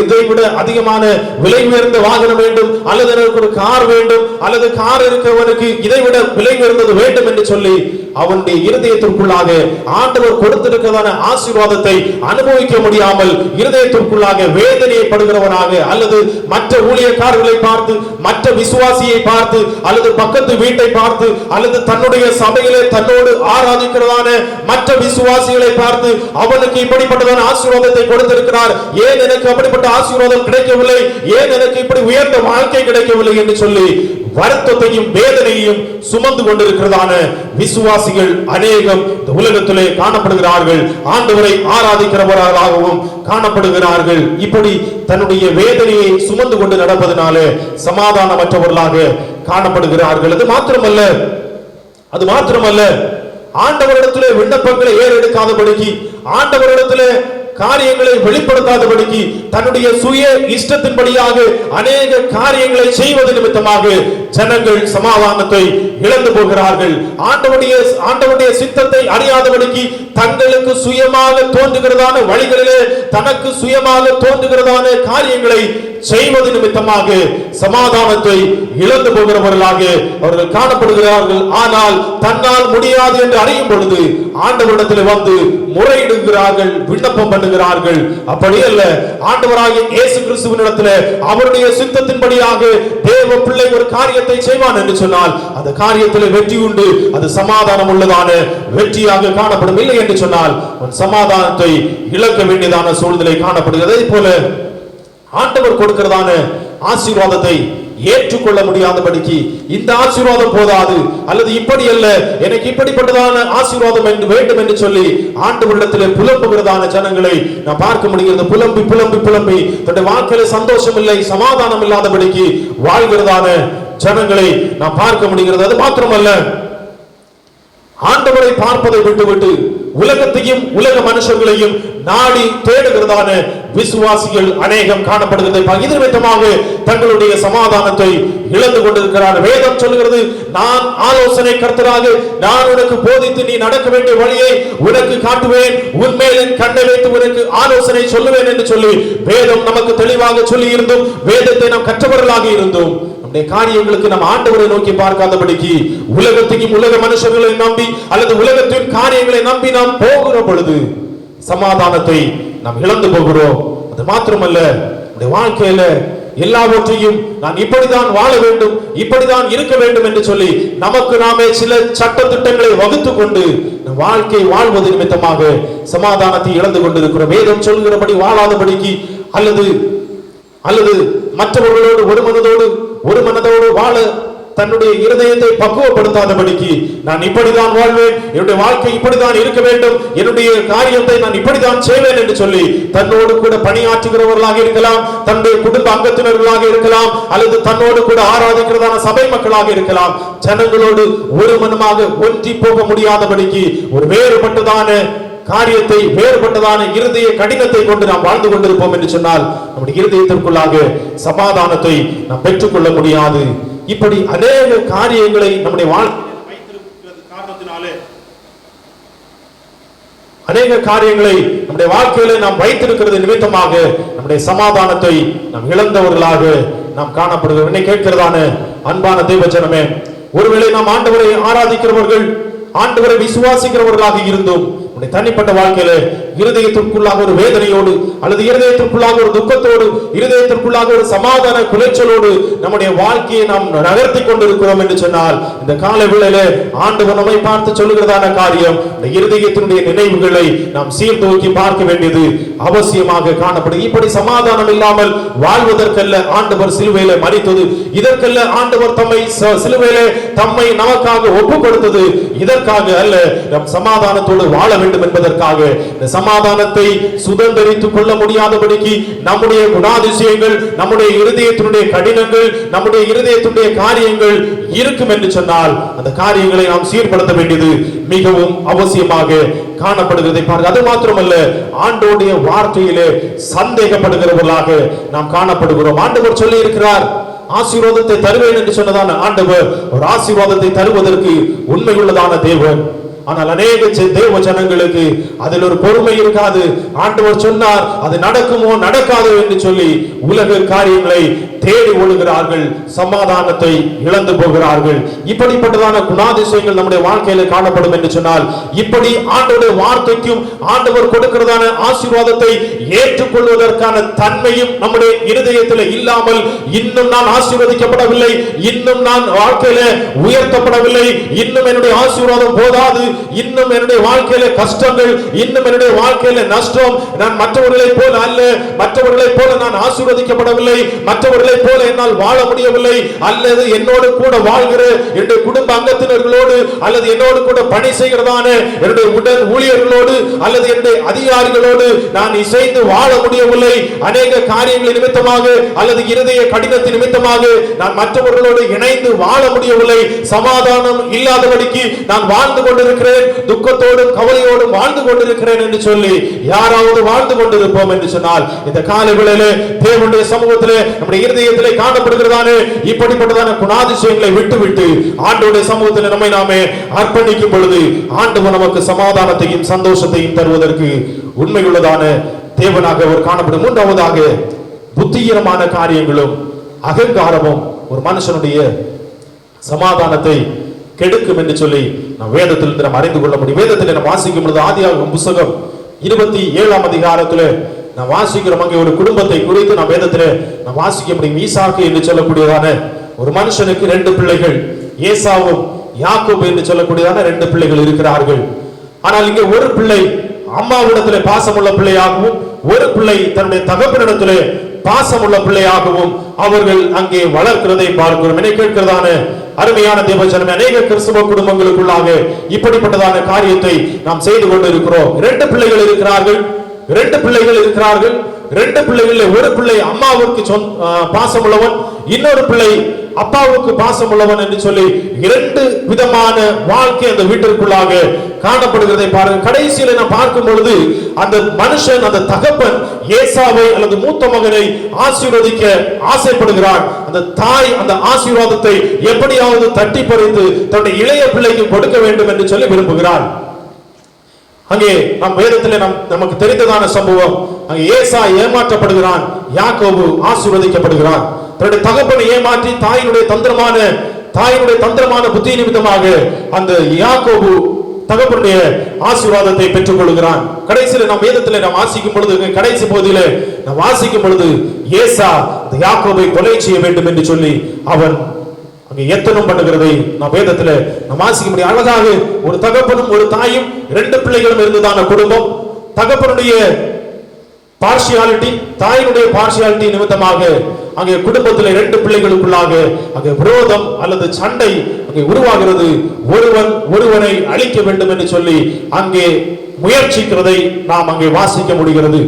இதை விட அதிகமான விலை உயர்ந்த வாகனம் வேண்டும், அல்லது எனக்கு ஒரு கார் வேண்டும், அல்லது கார் இருக்கிறவனுக்கு இதை விட விலை உயர்ந்தது வேண்டும் என்று சொல்லி அவனுடைய இருதயத்திற்குள்ளாக ஆண்டவர் கொடுத்திருக்கிறதான ஆசீர்வாதத்தை அனுபவிக்க முடியாமல் இருதயத்திற்குள்ளாக வேதனைப்படுகிறவனாக, அல்லது மற்ற ஊழியக்காரர்களை பார்த்து, மற்ற விசுவாசியை பார்த்து, அல்லது பக்கத்து வீட்டை பார்த்து, அல்லது தன்னுடைய சபையிலே தன்னோடு ஆராதிக்கிறதான மற்ற விசுவாசிகளை பார்த்து, அவனுக்கு இப்படிப்பட்டதான ஆசீர்வாதத்தை கொடுத்திருக்கிறார், ஏன் எனக்கு அப்படிப்பட்ட ஆசீர்வாதம் கிடைக்கவில்லை, ஏன் எனக்கு இப்படி உயர்ந்த வாழ்க்கை கிடைக்கவில்லை என்று சொல்லி வருத்தத்தையும் வேதனையும் சுமந்து கொண்டிருக்கிறதான விசுவாசிகள் அநேகம் இந்த உலகத்திலே காணப்படுகிறார்கள். ஆண்டவரை ஆராதிக்கிறவர்களாகவும் காணப்படுகிறார்கள். இப்படி தன்னுடைய வேதனையை சுமந்து கொண்டு நடப்பதனாலே சமாதானமற்றவர்களாக காணப்படுகிறார்கள். அது மாத்திரமல்ல, ஆண்டவரிடத்திலே விண்ணப்பங்களை ஏறெடுக்காதபடிக்கு, ஆண்டவரிடத்திலே காரியங்களை வெளிப்படுத்தாதபடிக்கு, தன்னுடைய சுய இஷ்டத்தின்படியாக அநேக காரியங்களை செய்வது நிமித்தமாக ஜனங்கள் சமாதானத்தை இழந்து போகிறார்கள். ஆண்டவருடைய சித்தத்தை அறியாதபடிக்கு தங்களுக்கு சுயமாக தோன்றுகிறதான வழிகளிலே தனக்கு சுயமாக தோன்றுகிறதான காரியங்களை செய்வது நிமித்தமாக சமாதானத்தை இழந்து போகிறவர்களாக அவர்கள் காணப்படுகிறார்கள். ஆனால் தன்னால் முடியாது என்று அறியும் பொழுது ஆண்டவரிடத்தில் வந்து முறையிடுகிறார்கள், விண்ணப்பம் பண்ணுகிறார்கள். அப்படி அல்ல, ஆண்டவராகிய இயேசு கிறிஸ்துவினிடத்தில் அவருடைய சித்தத்தின்படியாக தேவ பிள்ளை ஒரு காரியத்தை செய்வான் என்று சொன்னால் அந்த காரியத்தில் வெற்றி உண்டு, அது சமாதானம் உள்ளதான வெற்றியாக காணப்படும். இல்லை என்று சொன்னால் உன் சமாதானத்தை இழக்க வேண்டியதான சூழ்நிலை காணப்படுகிறது. அதே போல ஆண்டவர் கொடுக்கிறதான ஆசீர்வாதத்தை ஏற்றுக்கொள்ள முடியாதபடிக்கு இந்த ஆசீர்வாதம் போதாது, அல்லது இப்படி அல்ல, எனக்கு இப்படிப்பட்டதான ஆசீர்வாதம் என்று வேண்டும் என்று சொல்லி ஆண்டவரிடத்திலே புலம்புகிறதான ஜனங்களை நான் பார்க்க முடிகிறது. புலம்பி புலம்பி புலம்பி தன்னுடைய வாழ்க்கையில சந்தோஷம் இல்லை, சமாதானம் இல்லாதபடிக்கு வாழ்கிறதான ஜனங்களை நான் பார்க்க முடிகிறது. அது மாத்திரமல்ல, ஆண்டவரை பார்ப்பதை விட்டுவிட்டு உலகத்தையும் உலக மனுஷர்களையும் நாடி தேடுகிறதான விசுவாசிகள் அநேகம் காணப்படுகிறது. இது நிமித்தமாக தங்களுடைய சமாதானத்தை இழந்து கொண்டிருக்கிறார். வேதம் சொல்கிறது, நான் ஆலோசனை கர்த்தராக நான் உனக்கு போதித்து நீ நடக்க வேண்டிய வழியை உனக்கு காட்டுவேன், உன்மேல் என் கண்ணை வைத்து உனக்கு ஆலோசனை சொல்லுவேன் என்று சொல்லி வேதம் நமக்கு தெளிவாக சொல்லி இருந்தும், வேதத்தை நாம் கற்றவர்களாக இருந்தோம், காரியங்களுக்கு நாம் ஆண்டவரை நோக்கி பார்க்காதபடிக்கு உலகத்தையும் உலக மனுஷர்களை நம்பி அல்லது உலகத்தின் காரியங்களை நம்பி நாம் போகிற பொழுது சமாதானத்தை நாம் இழந்து போகிறோம். அது மாத்திரமல்ல, வாழ்க்கையில எல்லாவற்றையும் நான் இப்படிதான் வாழ வேண்டும், இப்படிதான் இருக்க வேண்டும் என்று சொல்லி நமக்கு நாமே சில சட்ட திட்டங்களை வகுத்து கொண்டு வாழ்க்கை வாழ்வது நிமித்தமாக சமாதானத்தை இழந்து கொண்டிருக்கிறோம். வேதம் சொல்கிறபடி வாழாதபடிக்கு அல்லது மற்றவர்களோடு ஒரு மனதோடு வாழ தன்னுடைய இருதயத்தை பக்குவப்படுத்தாதபடிக்கு நான் இப்படிதான் வாழ்வேன், என்னுடைய வாழ்க்கை இப்படிதான் இருக்க வேண்டும், என்னுடைய காரியத்தை நான் இப்படிதான் செய்வேன் என்று சொல்லி தன்னோடு கூட பணியாற்றுகிறவர்களாக இருக்கலாம், தன்னுடைய குடும்ப அங்கத்தினர்களாக இருக்கலாம், அல்லது தன்னோடு கூட ஆராதிக்கிறதான சபை மக்களாக இருக்கலாம், ஜனங்களோடு ஒரு மனமாக ஒன்றி போக முடியாதபடிக்கு ஒரு வேறுபட்டதான காரியத்தை, வேறுபட்டதான இருதய கடினத்தை கொண்டு நாம் வாழ்ந்து கொண்டிருப்போம் என்று சொன்னால் நம்முடைய இருதயத்திற்குள்ளாக சமாதானத்தை நாம் பெற்றுக்கொள்ள முடியாது. இப்படி அநேக காரியங்களை நம்முடைய வாழ்க்கையில நாம் வைத்திருக்கிறது நிமித்தமாக நம்முடைய சமாதானத்தை நாம் இழந்தவர்களாக நாம் காணப்படுகிறோம். என்னை கேட்கிறதான அன்பான தெய்வ ஜனமே, ஒருவேளை நாம் ஆண்டவரை ஆராதிக்கிறவர்கள், ஆண்டவரை விசுவாசிக்கிறவர்களாக இருந்தோம், தனிப்பட்ட வாழ்க்கையில இருதயத்திற்குள்ளாக ஒரு வேதனையோடு அல்லது இருதயத்திற்குள்ளாக ஒரு துக்கத்தோடு, இருதயத்திற்குள்ளாக ஒரு சமாதான குலைச்சலோடு நம்முடைய வாழ்க்கையை நாம் நகர்த்தி கொண்டிருக்கிறோம் என்று சொன்னால் இந்த கால வேளையில ஆண்டவர் நம்மை பார்த்து சொல்லுகிறதான காரியம், இந்த இருதயத்தினுடைய நினைவுகளை நாம் சீர்தூக்கி பார்க்க வேண்டியது அவசியமாக காணப்படுகிறது. இப்படி சமாதானம் இல்லாமல் வாழ்வதற்கல்ல ஆண்டவர் சிலுவையில மரித்தது, இதற்கல்ல ஆண்டவர் சிலுவையில தம்மை நமக்காக ஒப்பு கொடுத்தது, இதற்காக அல்ல, நம் சமாதானத்தோடு வாழ வேண்டும் என்பதற்காக. இந்த சமாதானத்தை சுதந்திரித்துக் கொள்ள முடியாதபடிக்கு நம்முடைய குணாதிசயங்கள், நம்முடைய இருதயத்தினுடைய கடினங்கள், நம்முடைய இருதயத்தினுடைய காரியங்கள் இருக்கும் என்று சொன்னால் அந்த காரியங்களை நாம் சீர்படுத்த வேண்டியது மிகவும் அவசியமாக காணப்படுகிறதை பாருங்க. அது மாத்திரமல்ல, ஆண்டவருடைய வார்த்தையிலே சந்தேகப்படுகிறவர்களாக நாம் காணப்படுகிறோம். ஆண்டவர் சொல்லி இருக்கிறார், ஆசீர்வாதத்தை தருவேன் என்று சொன்னதான ஆண்டவர் ஒரு ஆசீர்வாதத்தை தருவதற்கு உண்மையுள்ளதான தேவன். ஆனால் அநேக தேவ ஜனங்களுக்கு அதில் ஒரு பொறுமை இருக்காது. ஆண்டவர் சொன்னார், அது நடக்குமோ நடக்காதோ என்று சொல்லி உலக காரியங்களை தேடி ஓடுகிறார்கள், சமாதானத்தை இழந்து போகிறார்கள். இப்படிப்பட்டதான குணாதிசயங்கள் நம்முடைய வாழ்க்கையில காணப்படும் என்று சொன்னால், இப்படி ஆண்டவருடைய வார்த்தைக்கும் ஆண்டவர் கொடுக்கிறதான ஆசீர்வாதத்தை ஏற்றுக்கொள்வதற்கான தன்மையும் நம்முடைய இருதயத்தில் இல்லாமல், இன்னும் நான் ஆசீர்வதிக்கப்படவில்லை, இன்னும் நான் வாழ்க்கையில உயர்த்தப்படவில்லை, இன்னும் என்னுடைய ஆசீர்வாதம் போதாது, இன்னும் என்னுடைய வாழ்க்கையில கஷ்டங்கள், இன்னும் என்னுடைய வாழ்க்கையில நஷ்டம், நான் மற்றவர்களை போல அல்ல, மற்றவர்களை போல நான் ஆசீர்வதிக்கப்படவில்லை, மற்றவர்களை போல என்னால் வாழ முடியவில்லை, அல்லது என்னோடு கூட வாழ்கிற என்னுடைய குடும்ப அங்கத்தினர்களோடு, அல்லது என்னோடு கூட பணி செய்கிறதான என்னுடைய உடன் ஊழியர்களோடு, அல்லது என்னுடைய அதிகாரிகளோடு நான் இசைந்து வாழ முடியவில்லை. அநேக காரியங்கள் நிமித்தமாக அல்லது இருதய கடினத்தின் நிமித்தமாக நான் மற்றவர்களோடு இணைந்து வாழ முடியவில்லை. சமாதானம் இல்லாதபடிக்கு நான் வாழ்ந்து கொண்டிருக்கிறேன், துக்கத்தோடும் கவலையோடும் வாழ்ந்து கொண்டிருக்கிறேன் என்று சொல்லி யாராவது வாழ்ந்து கொண்டிருப்போம் என்று சொன்னால், இந்த கால வேளையிலே தேவனுடைய சமூகத்திலே நம்முடைய இருதயத்திலே காணப்படுகிறதான இப்படிப்பட்டதான குணாதிசயங்களை விட்டுவிட்டு ஆண்டவருடைய சமூகத்தில் நம்மை நாமே அர்ப்பணிக்கும் பொழுது ஆண்டவர் நமக்கு சமாதானத்தையும் சந்தோஷத்தையும் தருவதற்கு உண்மையுள்ளதான தேவனாக அவர் காணப்படும். மூன்றாவதாக, புத்தியீனமான காரியங்களும் அகங்காரமும் ஒரு மனுஷனுடைய சமாதானத்தை கெடுக்கும் என்று சொல்லி நாம் வேதத்தில் நாம் அறிந்து கொள்ள முடியும். வேதத்தில் நாம் வாசிக்கும் பொழுது ஆதியாகமம் புத்தகம் 27ஆம் அதிகாரத்தில் நாம் வாசிக்கிறோம். அங்கே ஒரு குடும்பத்தை குறித்து நாம் வேதத்தில் நாம் வாசிக்க முடியும். ஈசாக்கு என்று சொல்லக்கூடியதான ஒரு மனுஷனுக்கு 2 பிள்ளைகள், ஏசாவும் யாக்கோபு என்று சொல்லக்கூடியதான 2 பிள்ளைகள் இருக்கிறார்கள். ஆனால் இங்கே ஒரு பிள்ளை அம்மாவிடத்திலே பாசமுள்ள பிள்ளையாகவும், ஒரு பிள்ளை தன்னுடைய தகப்பனிடத்திலே பாசமுள்ள பிள்ளையாகவும் அவர்கள் அங்கே வளர்க்கிறதை பார்க்கிறோம். என்னை கேட்கிறதான அருமையான தேவஜனமே, அநேக கிறிஸ்தவ குடும்பங்களுக்குள்ளாக இப்படிப்பட்டதான காரியத்தை நாம் செய்து கொண்டு இருக்கிறோம். 2 பிள்ளைகள் இருக்கிறார்கள், 2 பிள்ளைகள் இருக்கிறார்கள். 2 பிள்ளைகளில் ஒரு பிள்ளை அம்மாவுக்கு பாசமுள்ளவன், இன்னொரு பிள்ளை அப்பாவுக்கு பாசமுள்ளவன் என்று சொல்லி 2 விதமான வாழ்க்கை அந்த வீட்டிற்குள்ளாக காணப்படுகிறதை பாருங்கள். கடைசியில நாம் பார்க்கும் பொழுது அந்த மனுஷன், அந்த தகப்பன் ஏசாவை அல்லது மூத்த மகனை ஆசீர்வதிக்க ஆசைப்படுகிறான். அந்த தாய் அந்த ஆசீர்வாதத்தை எப்படியாவது தட்டி பறித்து தன்னுடைய இளைய பிள்ளைக்கு கொடுக்க வேண்டும் என்று சொல்லி விரும்புகிறான். அங்கே நம் வேதத்திலே நமக்கு தெரிந்ததான சம்பவம், அங்கே ஏசா ஏமாற்றப்படுகிறான், யாக்கோபு ஆசீர்வதிக்கப்படுகிறான். தன்னுடைய தகப்பனை ஏமாற்றி தாயினுடைய தந்திரமான புத்தி நிமித்தமாக அந்த யாக்கோபு தகப்பனுடைய ஆசீர்வாதத்தை பெற்றுக் கொள்கிறான். கடைசியில் நாம் வேதத்தில் நாம் வாசிக்கும் பொழுது, கடைசி பகுதியிலே நாம் வாசிக்கும் பொழுது, ஏசா அந்த யாக்கோபை கொலை செய்ய வேண்டும் என்று சொல்லி அவன் அங்கே எத்தனம் பண்ணுகிறதை நாம் வேதத்தில் நாம் வாசிக்க முடியும். அழகாக ஒரு தகப்பனும் ஒரு தாயும் 2 பிள்ளைகளும் இருந்ததான குடும்பம். தகப்பனுடைய பார்ஷியாலிட்டி, தாயினுடைய பார்ஷியாலிட்டி நிமித்தமாக அங்கே குடும்பத்தில் 2 பிள்ளைகளுக்குள்ளாக அங்கே விரோதம் அல்லது சண்டை அங்கே உருவாகிறது. ஒருவனை அழிக்க வேண்டும் என்று சொல்லி அங்கே முயற்சிக்கிறதை நாம் அங்கே வாசிக்க முடிகிறது.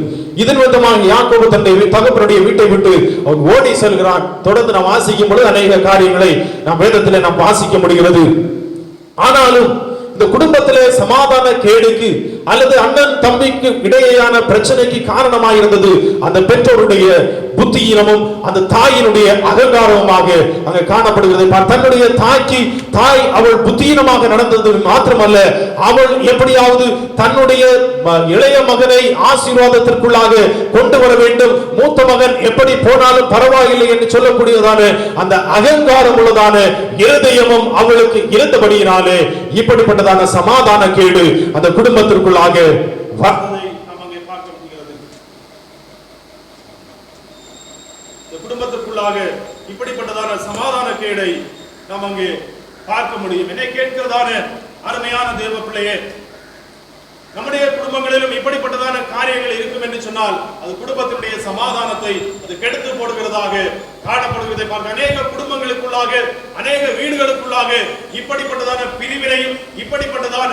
இதன் விதமாக யாக்கோபு தன்னுடைய தகப்பனுடைய வீட்டை விட்டு அவன் ஓடி செல்கிறான். தொடர்ந்து நாம் வாசிக்கும் பொழுது அநேக காரியங்களை நாம் வேதத்திலே நாம் வாசிக்க முடிகிறது. ஆனாலும் இந்த குடும்பத்திலே சமாதான கேடுக்கு அல்லது அண்ணன் தம்பிக்கு இடையேயான பிரச்சனைக்கு காரணமாக இருந்தது அந்த பெற்றோருடைய புத்தியினமும் அந்த தாயினுடைய அகங்காரமுமாக அங்கே காணப்படுகிறது. தன்னுடைய தாய் அவள் புத்தியினமாக நடந்தது மாத்திரமல்ல, அவள் எப்படியாவது தன்னுடைய இளைய மகனை ஆசீர்வாதத்திற்குள்ளாக கொண்டு வர வேண்டும், மூத்த மகன் எப்படி போனாலும் பரவாயில்லை என்று சொல்லக்கூடியதான அந்த அகங்காரம் உள்ளதான இருதயமும் அவளுக்கு இருந்தபடியினாலே இப்படிப்பட்டதான சமாதான கேடு அந்த குடும்பத்திற்குள்ளாக குடும்பத்திற்குள்ளாக இப்படிப்பட்டதான சமாதான கேடை நாம் அங்கே பார்க்க முடியும். என்னை கேட்கிறதான அருமையான தேவ பிள்ளையே, நம்முடைய குடும்பங்களிலும் இப்படிப்பட்டதான காரியங்கள் இருக்கும் என்று சொன்னால் அது குடும்பத்தினுடைய சமாதானத்தை அது கெடுத்து போடுகிறதாக காணப்படுவதை பார்க்க அநேக குடும்பங்களுக்குள்ளாக அநேக வீடுகளுக்குள்ளாக இப்படிப்பட்டதான பிரிவினையும் இப்படிப்பட்டதான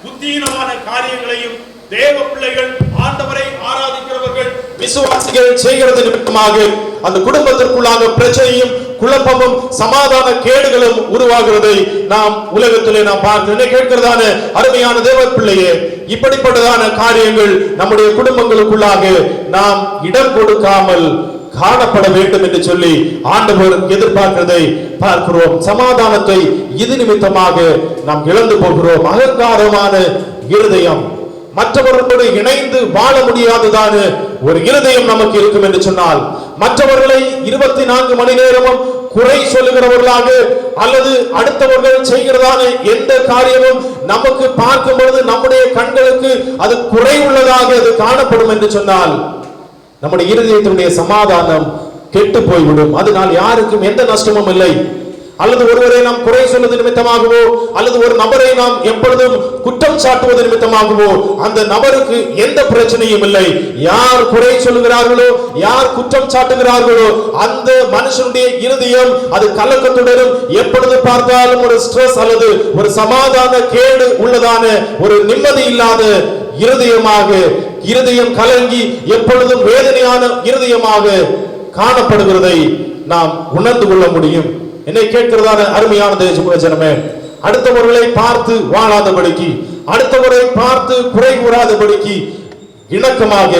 புத்தீனமான காரியங்களையும் தேவ பிள்ளைகள், ஆண்டவரை ஆராதிக்கிறவர்கள், விசுவாசிகள் செய்கிறது நிமித்தமாக அந்த குடும்பத்திற்குள்ளாக பிரச்சனையும் குழப்பமும் சமாதான கேடுகளும் உருவாகிறதை நாம் உலகத்திலே நாம் பார்த்து கேட்கிறதான அருமையான தேவ பிள்ளையே, இப்படிப்பட்டதான காரியங்கள் நம்முடைய குடும்பங்களுக்குள்ளாக நாம் இடம் கொடுக்காமல் காணப்பட வேண்டும் என்று சொல்லி ஆண்டவர் எதிர்பார்க்கிறதை பார்க்கிறோம். சமாதானத்தை இது நிமித்தமாக நாம் இழந்து போகிறோம். அகங்காரமான இருதயம், மற்றவர்களோடு இணைந்து வாழ முடியாததான ஒரு இருதயம் நமக்கு இருக்கும் என்று சொன்னால், மற்றவர்களை 24 மணி நேரமும் குறை சொல்லுகிறவர்களாக அல்லது அடுத்தவர்கள் செய்கிறதான எந்த காரியமும் நமக்கு பார்க்கும் பொழுது நம்முடைய கண்களுக்கு அது குறை உள்ளதாக அது காணப்படும் என்று சொன்னால் நம்முடைய இருதயத்தினுடைய சமாதானம் கெட்டு போய்விடும். அதனால் யாருக்கும் எந்த நஷ்டமும் இல்லை. அல்லது ஒருவரை நாம் குறை சொல்வது நிமித்தமாகவோ அல்லது ஒரு நபரை நாம் எப்பொழுதும் குற்றம் சாட்டுவது நிமித்தமாகவோ அந்த நபருக்கு எந்த பிரச்சனையும் இல்லை. யார் குறை சொல்லுகிறார்களோ, யார் குற்றம் சாட்டுகிறார்களோ அந்த மனுஷனுடைய இருதயம் அது கலக்கத்துடனும் எப்பொழுது பார்த்தாலும் ஒரு ஸ்ட்ரெஸ் அல்லது ஒரு சமாதான கேடு உள்ளதான ஒரு நிம்மதி இல்லாத இருதயமாக, இருதயம் கலங்கி எப்பொழுதும் வேதனையான இருதயமாக காணப்படுகிறதை நாம் உணர்ந்து கொள்ள முடியும். என்னை கேட்கிறதான அருமையான தேசமே, அடுத்தவர்களை பார்த்து வாழாதபடிக்கு, அடுத்தவரை பார்த்து குறை கூறாதபடிக்கு இணக்கமாக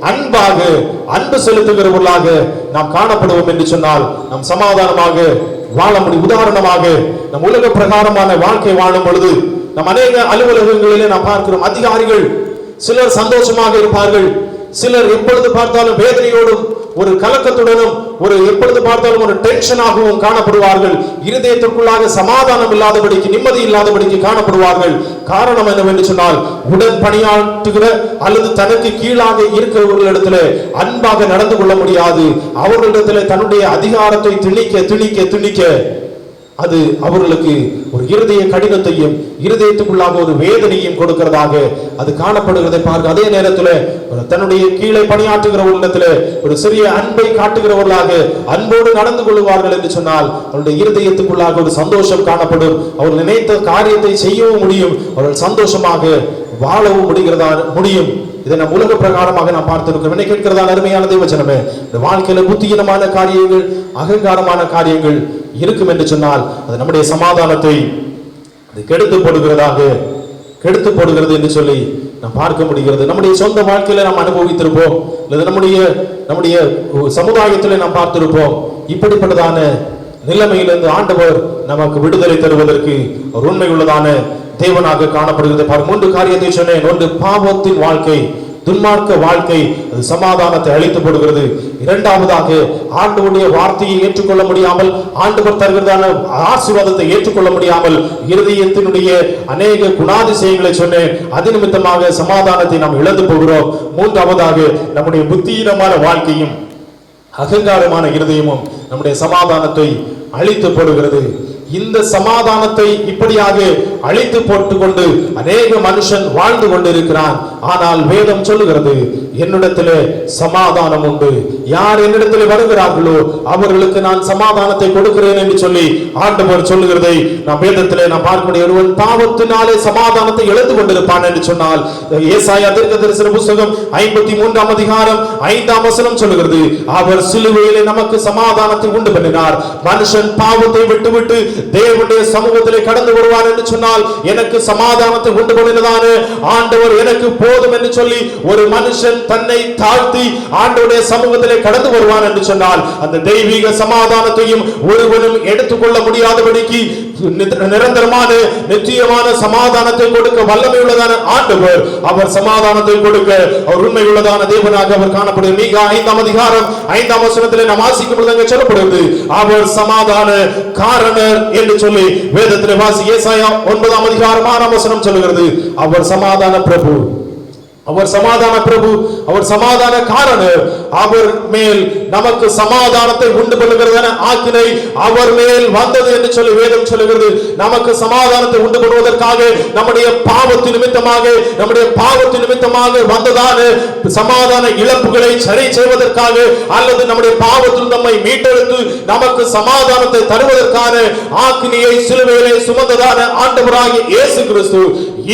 அன்பாக அன்பு செலுத்துகிறவர்களாக நாம் காணப்படுவோம் என்று சொன்னால் நாம் சமாதானமாக வாழ முடியும். உதாரணமாக நம் உலக பிரகாரமான வாழ்க்கை வாழும் பொழுது நம் அநேக அலுவலகங்களிலே நாம் பார்க்கிறோம், அதிகாரிகள் சிலர் சந்தோஷமாக இருப்பார்கள், சிலர் எப்பொழுது பார்த்தாலும் வேதனையோடும் ஒரு கலக்கத்துடனும் ஒரு எப்பொழுது பார்த்தாலும் ஒரு டென்ஷனாகவும் காணப்படுவார்கள். இருதயத்திற்குள்ளாக சமாதானம் இல்லாதபடிக்கு, நிம்மதி இல்லாதபடிக்கு காணப்படுவார்கள். காரணம் என்னவென்று சொன்னால், உடன் பணியாற்றுகிற அல்லது தனக்கு கீழாக இருக்கிறவர்களிடத்தில் அன்பாக நடந்து கொள்ள முடியாது. அவர்களிடத்தில் தன்னுடைய அதிகாரத்தை திணிக்க திணிக்க திணிக்க அது அவர்களுக்கு ஒரு இருதய கடினத்தையும் இருதயத்துக்குள்ளாக ஒரு வேதனையும் கொடுக்கிறதாக அது காணப்படுகிறதை பார்க்க, அதே நேரத்தில் தன்னுடைய கீழே பணியாற்றுகிறவர்களிடத்தில் ஒரு சிறிய அன்பை காட்டுகிறவர்களாக அன்போடு நடந்து கொள்வார்கள் என்று சொன்னால் அவருடைய இருதயத்துக்குள்ளாக ஒரு சந்தோஷம் காணப்படும். அவர்கள் நினைத்த காரியத்தை செய்யவும் முடியும், அவர்கள் சந்தோஷமாக வாழவும் முடியும். இதை நம் உலக பிரகாரமாக நாம் பார்த்திருக்கிறோம். என்ன கேட்கிறதா அருமையான தேவஜனமே, இந்த வாழ்க்கையில புத்தியீனமான காரியங்கள், அகங்காரமான காரியங்கள் இருக்கும் என்று சொன்னால் அது நம்முடைய சமாதானத்தை கெடுத்து போடுகிறது என்று சொல்லி நாம் பார்க்க முடிகிறது. நம்முடைய சொந்த வாழ்க்கையில நாம் அனுபவித்திருப்போம், அல்லது நம்முடைய சமுதாயத்திலே நாம் பார்த்திருப்போம். இப்படிப்பட்டதான நிலைமையிலிருந்து ஆண்டவர் நமக்கு விடுதலை தருவதற்கு ஒரு உண்மை உள்ளதான தேவனாக காணப்படுகிறது. 3 காரியத்தை சொன்னேன். 1, பாவத்தின் வாழ்க்கை, துன்மார்க்க வாழ்க்கை, அது சமாதானத்தை அளித்து போடுகிறது. இரண்டாவதாக, ஆண்டவருடைய வார்த்தையை ஏற்றுக்கொள்ள முடியாமல், ஆண்டவர் தருகிறதான ஆசீர்வாதத்தை ஏற்றுக்கொள்ள முடியாமல் இருதயத்தினுடைய அநேக குணாதிசயங்களை சொன்னேன். அது நிமித்தமாக சமாதானத்தை நாம் இழந்து போகிறோம். மூன்றாவதாக, நம்முடைய புத்தியீனமான வாழ்க்கையும் அகங்காரமான இருதயமும் நம்முடைய சமாதானத்தை அழித்து போடுகிறது. இந்த சமாதானத்தை இப்படியாக அழித்து போட்டுக்கொண்டு அநேக மனுஷன் வாழ்ந்து கொண்டிருக்கிறான். ஆனால் வேதம் சொல்லுகிறது, என்னிடத்திலே சமாதானம் உண்டு, யார் என்னிடத்திலே வருகிறார்களோ அவர்களுக்கு நான் சமாதானத்தை கொடுக்கிறேன் என்று சொல்லி ஆண்டவர் சொல்லுகிறதை நாம் வேதத்திலே நாம் பார்க்க முடியும். ஒருவன் பாவத்தினாலே சமாதானத்தை இழந்து கொண்டிருப்பான் என்று சொன்னால், ஏசாயா தீர்க்கதரிசன புத்தகம் 53ஆம் அதிகாரம் 5ஆம் வசனம் சொல்லுகிறது, அவர் சிலுவையிலே நமக்கு சமாதானத்தை உண்டு பண்ணினார். மனுஷன் பாவத்தை விட்டுவிட்டு தேவனுடைய சமூகத்திலே கடந்து வருவார் என்று சொன்னால், எனக்கு சமாதானத்தை உண்டு பண்ணினதான ஆண்டவர் எனக்கு போதும் என்று சொல்லி ஒரு மனுஷன் தன்னை தாழ்த்தி ஆண்டவருடைய சமூகத்திலே கடந்து வருவான் என்று சொன்னால், அந்த தெய்வீக சமாதானத்தையும் ஒருவனும் எடுத்துக்கொள்ள முடியாதபடிக்கு நிரந்தரமான நிச்சயமான சமாதானத்தை கொடுக்க வல்லமை உள்ளதான ஆண்டவர், அவர் சமாதானத்தை கொடுக்க அவர் உண்மை உள்ளதான தேவனாக அவர் காணப்படுகிறார். மீகா 5ஆம் அதிகாரம் 5ஆம் வசனத்திலே நாம் வாசிக்கும் பொழுது அங்கே சொல்லப்படுகிறது, அவர் சமாதான காரணர் என்று சொல்லி வேதத்திலே வாசி. ஏசாயா 9ஆம் அதிகாரம் 6ஆம் வசனம் சொல்லுகிறது, அவர் சமாதான பிரபு, அவர் சமாதான பிரபு, அவர் சமாதான காரணர், அவர் மேல் நமக்கு சமாதானத்தை உண்டு பண்ணுகிறதான ஆக்கினை அவர் மேல் வந்தது என்று சொல்லி வேதம் சொல்லுகிறது. நமக்கு சமாதானத்தை உண்டு பண்ணுவதற்காக நம்முடைய பாவத்தின் நிமித்தமாக வந்ததான சமாதான இழப்புகளை சரி செய்வதற்காக, அல்லது நம்முடைய பாவத்தில் நம்மை மீட்டெடுத்து நமக்கு சமாதானத்தை தருவதற்கான ஆக்கினையை சிலுவையிலே சுமந்ததான ஆண்டவராகிய இயேசு கிறிஸ்து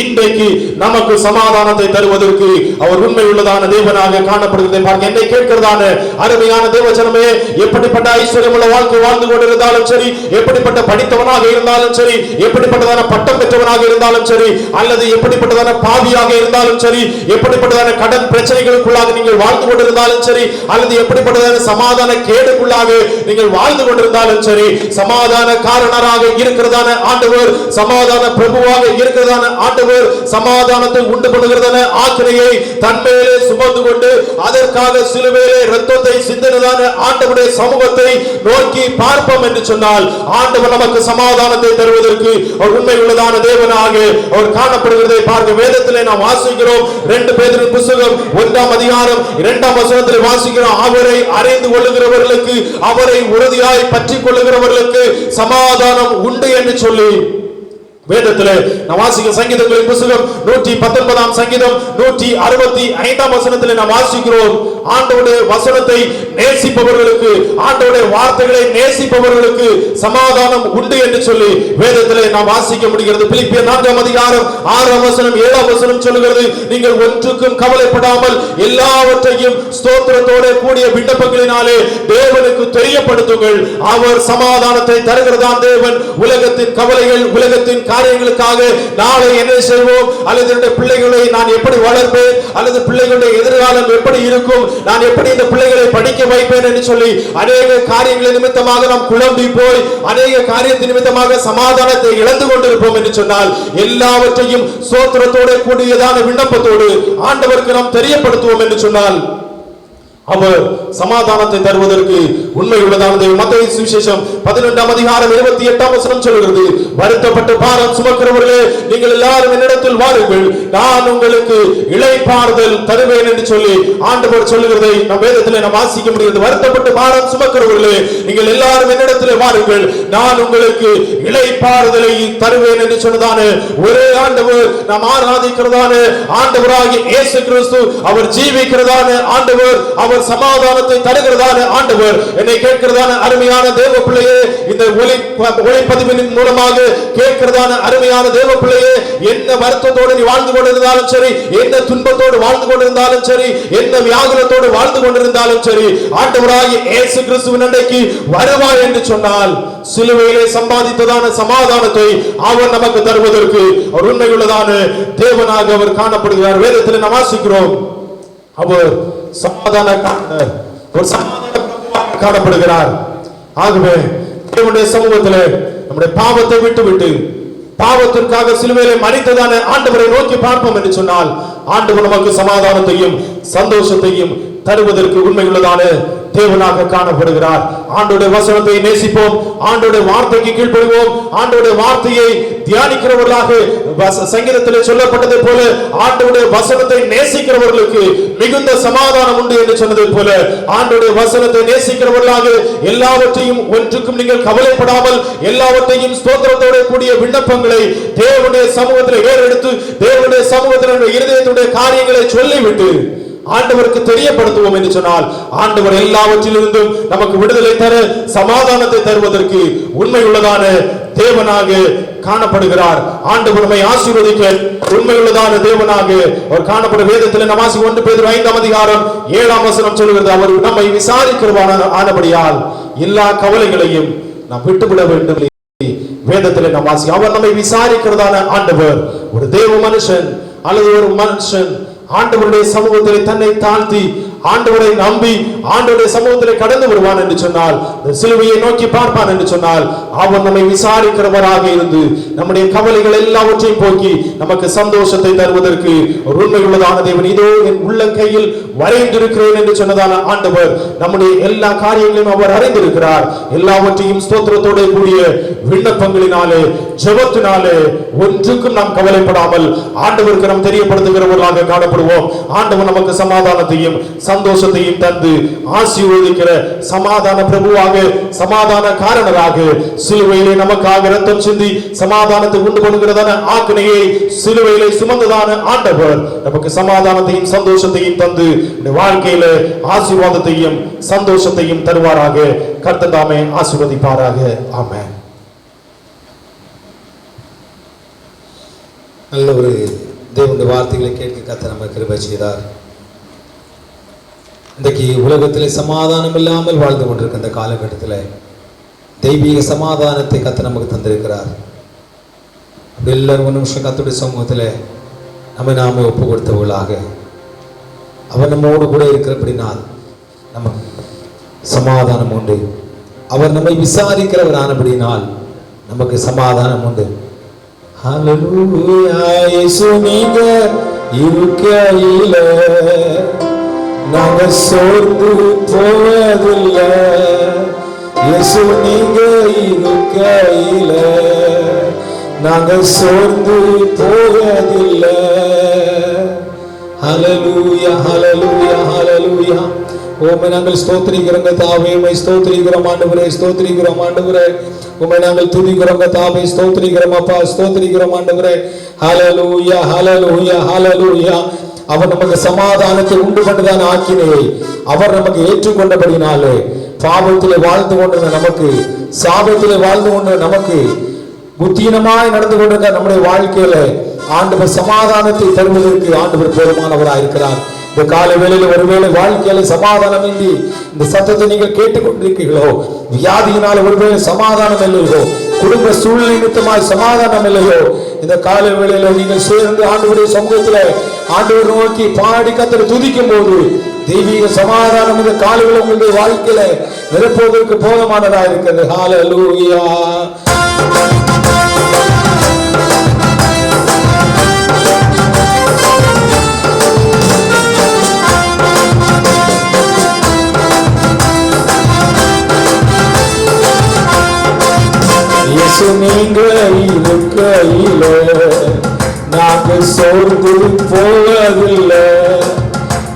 இன்றைக்கு நமக்கு சமாதானத்தை தருவதற்கு அவர் உண்மை உள்ளதான தேவனாக காணப்படுகிறதை பார்க்க என்னை கேட்கிறதான அருமையான தேவஜனமே, எப்படிப்பட்ட ஐஸ்வர்யமுள்ள வாழ்க்கை வாழ்ந்து கொண்டிருந்தாலும் சரி, எப்படிப்பட்ட படித்தவனாக இருந்தாலும் சரி, எப்படிப்பட்டதான பட்டம் பெற்றவனாக இருந்தாலும் சரி, அல்லது எப்படிப்பட்டதான பாவியாக இருந்தாலும் சரி, எப்படிப்பட்டதான கடன் பிரச்சனைகளுக்குள்ளாக நீங்கள் வாழ்ந்து கொண்டிருந்தாலும் சரி, அல்லது எப்படிப்பட்டதான சமாதான கேடுக்குள்ளாக நீங்கள் வாழ்ந்து கொண்டிருந்தாலும் சரி, சமாதான காரணராக இருக்கிறதான ஆண்டவர், சமாதான பிரபுவாக இருக்கிறதான ஆண்டவர் சமாதானத்தை உண்டு பண்ணுகிறதான ஆக்கினையை தன்மேலே சுமந்து கொண்டு அதற்காக சிலுவையிலே இரத்தத்தை சிந்தினதான ஆண்டவருடைய சமூகத்தை நோக்கி பார்ப்போம் என்று சொன்னால், ஆண்டவர் நமக்கு சமாதானத்தை தருவதற்கு அவர் உண்மை உள்ளதான தேவனாக அவர் காணப்படுகிறதை பார்க்க வேதத்திலே நாம் வாசிக்கிறோம். 2 பேதுரு புத்தகம் 1ஆம் அதிகாரம் 2ஆம் வசனத்தில் வாசிக்கிறோம், அவரை அறிந்து கொள்ளுகிறவர்களுக்கு, அவரை உறுதியாய் பற்றி கொள்ளுகிறவர்களுக்கு சமாதானம் உண்டு என்று சொல்லி வேதத்திலே நாம் வாசிக்கிற சங்கீதங்களின் புத்தகம் 119ஆம் சங்கீதம் 165ஆம் வசனத்திலே நாம் வாசிக்கிறோம், ஆண்டவருடைய வசனத்தை நேசிப்பவர்களுக்கு, ஆண்டவருடைய வார்த்தைகளை நேசிப்பவர்களுக்கு சமாதானம் உண்டு என்று சொல்லி வேதத்திலே நாம் வாசிக்க முடிகிறது. பிலிப்பியர் 4ஆம் அதிகாரம் 6ஆம் வசனம் 7ஆம் வசனம் சொல்லுகிறது, நீங்கள் ஒன்றுக்கும் கவலைப்படாமல் எல்லாவற்றையும் ஸ்தோத்திரத்தோட கூடிய விண்ணப்பங்களினாலே தேவனுக்கு தெரியப்படுத்துங்கள், அவர் சமாதானத்தை தருகிறதான் தேவன். உலகத்தின் கவலைகள், உலகத்தின் காரியங்களுக்காக நாளை என்ன செய்வோம், அல்லது என்னுடைய பிள்ளைகளை நான் எப்படி வளர்ப்பேன், அல்லது பிள்ளைகளுடைய எதிர்காலம் எப்படி இருக்கும், நான் எப்படி இந்த பிள்ளைகளை படிக்க வைப்பேன் என்று சொல்லி அநேக காரியங்களின் நிமித்தமாக நாம் குழம்பி போய் அநேக காரியத்தின் நிமித்தமாக சமாதானத்தை இழந்து கொண்டிருப்போம் என்று சொன்னால், எல்லாவற்றையும் ஸ்தோத்திரத்தோடு கூடியதான விண்ணப்பத்தோடு ஆண்டவருக்கு நாம் தெரியப்படுத்துவோம் என்று சொன்னால், அவர் சமாதானத்தை தருவதற்கு உண்மை உள்ளதானது. மத்தேயு சுவிசேஷம் 11ஆம் அதிகாரம் 28ஆம் வசனம் சொல்கிறது, வருத்தப்பட்டு பாரம் சுமக்கிறவர்களே நீங்கள் எல்லாரும் என்னிடத்தில் வாருங்கள், நான் உங்களுக்கு இளைப்பாறுதல் தருவேன் என்று சொல்லி ஆண்டவர் சொல்லுகிறதை நம் வேதத்திலே நாம் வாசிக்க முடிகிறது. வருத்தப்பட்டு பாரம் சுமக்கிறவர்களே நீங்கள் எல்லாரும் என்னிடத்தில் வாருங்கள், நான் உங்களுக்கு இளைப்பாறுதலை தருவேன் என்று சொன்னதான ஒரே ஆண்டவர் நாம் ஆராதிக்கிறதான ஆண்டவராகிய இயேசு கிறிஸ்து, அவர் ஜீவிக்கிறதான ஆண்டவர், அவர் சமாதானத்தை தருகிறதான ஆண்டவர். என்னை கேட்கிறதான அருமையான தேவ பிள்ளையே, இந்த ஒளிப்பதிவின் மூலமாக கேட்கிறதான அருமையான தேவ பிள்ளையே, என்ன வருத்தத்தோடு நீ வாழ்ந்து கொண்டிருந்தாலும் சரி, என்ன துன்பத்தோடு வாழ்ந்து கொண்டிருந்தாலும் சரி, என்ன வியாகுலத்தோடு வாழ்ந்து கொண்டிருந்தாலும் சரி, ஆண்டவராகிய இயேசு கிறிஸ்துவின் அண்டைக்கு வருவாய் என்று சொன்னால் சிலுவையிலே சம்பாதித்ததான சமாதானத்தை அவர் நமக்கு தருவதற்கு அவர் உண்மையுள்ளதான தேவனாக அவர் காணப்படுகிறார். வேதத்தில் நாம் வாசிக்கிறோம், அவர் சமாதான ஒரு சமாதான பிரபுவாக காணப்படுகிறார். ஆகவே தேவனுடைய சமூகத்திலே நம்முடைய பாவத்தை விட்டு பாவத்திற்காக சிலுவையிலே மரித்ததான ஆண்டவரை நோக்கி பார்ப்போம் என்று சொன்னால் ஆண்டவர் நமக்கு சமாதானத்தையும் சந்தோஷத்தையும் தருவதற்கு உண்மையுள்ளதான தேவனாக காணப்படுகிறார். ஆண்டவருடைய வசனத்தை நேசிப்போம், ஆண்டவருடைய வார்த்தைக்கு கீழ்ப்படிவோம், ஆண்டவருடைய வார்த்தையை தியானிக்கிறவர்களாக சங்கீதத்திலே சொல்லப்பட்டதை போல ஆண்டவருடைய வசனத்தை நேசிக்கிறவர்களுக்கு மிகுந்த சமாதானம் உண்டு என்று சொன்னதை போல ஆண்டவருடைய வசனத்தை நேசிக்கிறவர்களாக எல்லாவற்றையும் ஒன்றுக்கும் நீங்கள் கவலைப்படாமல் எல்லாவற்றையும் ஸ்தோத்திரத்தோடு கூடிய விண்ணப்பங்களை தேவனுடைய சமூகத்தில் ஏறெடுத்து தேவனுடைய சமூகத்தில் இருதயத்துடைய காரியங்களை சொல்லிவிட்டு ஆண்டவருக்கு தெரியப்படுத்துவோம் என்று சொன்னால் ஆண்டவர் எல்லாவற்றிலிருந்தும் நமக்கு விடுதலை தர சமாதானத்தை தருவதற்கு உண்மை உள்ளதான தேவனாக காணப்படுகிறார். ஆண்டவர் நம்மை ஆசீர்வதிக்க உண்மை உள்ளதான தேவனாக அவர் காணப்படும். வேதத்தில் நாம் வாசி 1 பேதுரு 5ஆம் அதிகாரம் 7ஆம் வசனம் சொல்கிறது, அவர் நம்மை விசாரிக்கிறவரான ஆனபடியால் எல்லா கவலைகளையும் நாம் விட்டுவிட வேண்டும். வேதத்தில் நாம் வாசி, அவர் நம்மை விசாரிக்கிறதான ஆண்டவர். ஒரு தேவ மனுஷன் அல்லது ஒரு மனுஷன் ஆண்டவருடைய சமூகத்தில் தன்னை தாழ்த்தி ஆண்டவரை நம்பி ஆண்டவருடைய சமூகத்தில் கடந்து வருவான் என்று சொன்னால், சிலுவையை நோக்கி பார்ப்பான் என்று சொன்னால், அவன் நம்மை விசாரிக்கிறவராக இருந்து நம்முடைய கவலைகள் எல்லாவற்றையும் போக்கி நமக்கு சந்தோஷத்தை தருவதற்கு ஒரு உண்மை உள்ளதான தேவன். இதோ என் உள்ளங்கையில் வரைந்திருக்கிறேன் என்று சொன்னதான ஆண்டவர் நம்முடைய எல்லா காரியங்களையும் அவர் அறிந்திருக்கிறார். எல்லாவற்றையும் ஸ்தோத்திரத்தோடு கூடிய விண்ணப்பங்களினாலே ஜெபத்தினாலே ஒன்றுக்கும் நாம் கவலைப்படாமல் ஆண்டவருக்கு நாம் தெரியப்படுத்துகிறவர்களாக காணப்படுவோம். ஆண்டவர் நமக்கு சமாதானத்தையும் சந்தோஷத்தையும் தந்து ஆசீர்வதிக்கிற சமாதான பிரபுவாக சமாதான காரணராக சிலுவையிலே நமக்காக இரத்தம் சிந்தி சமாதானத்தை உண்டு பண்ணுகிறதான ஆக்கினையை சிலுவையிலே சுமந்ததான ஆண்டவர் நமக்கு சமாதானத்தையும் சந்தோஷத்தையும் தந்து வாழ்க்கையில ஆசீர்வாதத்தையும் சந்தோஷத்தையும் தருவாராக. கர்த்தர் தாமே ஆசீர்வதிப்பாராக. ஆமென். நல்ல ஒரு தேவனுடைய வார்த்தைகளை கேட்க கர்த்தர் நமக்கு கிருபை செய்தார். இன்றைக்கு உலகத்திலே சமாதானம் இல்லாமல் வாழ்ந்து கொண்டிருக்க அந்த காலகட்டத்தில் தெய்வீக சமாதானத்தை கர்த்தர் நமக்கு தந்திருக்கிறார். அப்படி எல்லாரும் ஒரு நிமிஷம் கர்த்தருடைய சமூகத்தில் நம்மை நாமே ஒப்பு கொடுத்தவர்களாக அவர் நம்மோடு கூட இருக்கிறபடினால் நமக்கு சமாதானம் உண்டு. அவர் நம்மை விசாரிக்கிறவரானபடினால் நமக்கு சமாதானம் உண்டு. ஹல்லேலூயா. இயேசு நீங்க இருக்கையில நாங்க சோர்ந்து போவதில்லை. இயேசு நீங்க இருக்கையில நாங்க சோர்ந்து போவதில்லை. ஹல்லேலூயா, ஹல்லேலூயா, ஹல்லேலூயா. உம்மை நாங்கள் ஸ்தோத்திரிக்கிறோம் கர்த்தாவே, உம்மை ஸ்தோத்திரிக்கிறோம் ஆண்டவரே, ஸ்தோத்திரிக்கிறோம் ஆண்டவரே. உம்மை நாங்கள் துதிக்கிறோம் கர்த்தாவே, ஸ்தோத்திரிக்கிறோம் அப்பா, ஸ்தோத்திரிக்கிறோம் ஆண்டவரே. ஹல்லேலூயா, ஹல்லேலூயா, ஹல்லேலூயா. அவர் நமக்கு சமாதானத்தை உண்டு பண்ணதான ஆக்கினையை அவர் நமக்கு ஏற்றுக்கொண்டபடினாலே பாவத்திலே வாழ்ந்து கொண்டிருந்த நமக்கு, சாபத்திலே வாழ்ந்து கொண்ட நமக்கு, புத்தீனமாய் நடந்து கொண்டிருந்த நம்முடைய வாழ்க்கையில ஆண்டவர் சமாதானத்தை தருவதற்கு ஆண்டவர் போதுமானவராக இருக்கிறார். இந்த கால வேளையில ஒருவேளை வாழ்க்கையில சமாதானம் இன்றி இந்த சத்தத்தை நீங்கள் கேட்டுக்கொண்டிருக்கீர்களோ, வியாதியினால் ஒருவேளை சமாதானம் இல்லையோ, குடும்ப சூழ்நிலை நிமித்தமாய் சமாதானம் இல்லையோ, இந்த கால வேளையில நீங்கள் சேர்ந்து ஆண்டவருடைய சமூகத்துல ஆண்டவர் நோக்கி பாடி கர்த்தரை துதிக்கும் போது தெய்வீக சமாதானம் இந்த காலையில் உங்களுடைய வாழ்க்கையில நிரப்புவதற்கு போதுமானதா இருக்கிறது. ஹல்லேலூயா. இயேசு நீங்க இருக்கையிலே நாங்கள் சோர்ந்து போவதில்லை.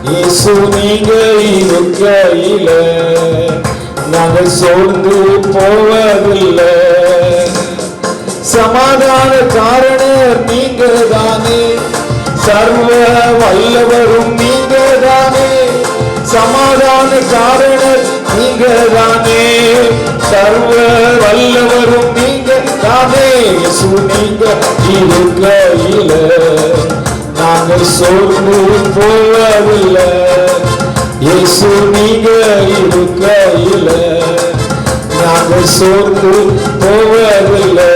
இயேசு நீங்க இருக்கையிலே நாங்கள் சோர்ந்து போவதில்லை. சமாதான காரணர் நீங்க தானே, சர்வ வல்லவரும் நீங்க தானே. சமாதான காரணர் நீங்க தானே, சர்வ வல்லவரும் நீங்க தானே. இயேசு நீங்க இருக்கையிலே நாங்கள் சோர்ந்து போவதில்லை. இயேசு நீங்க இருக்கையிலே நாங்கள் சோர்ந்து போவதில்லை.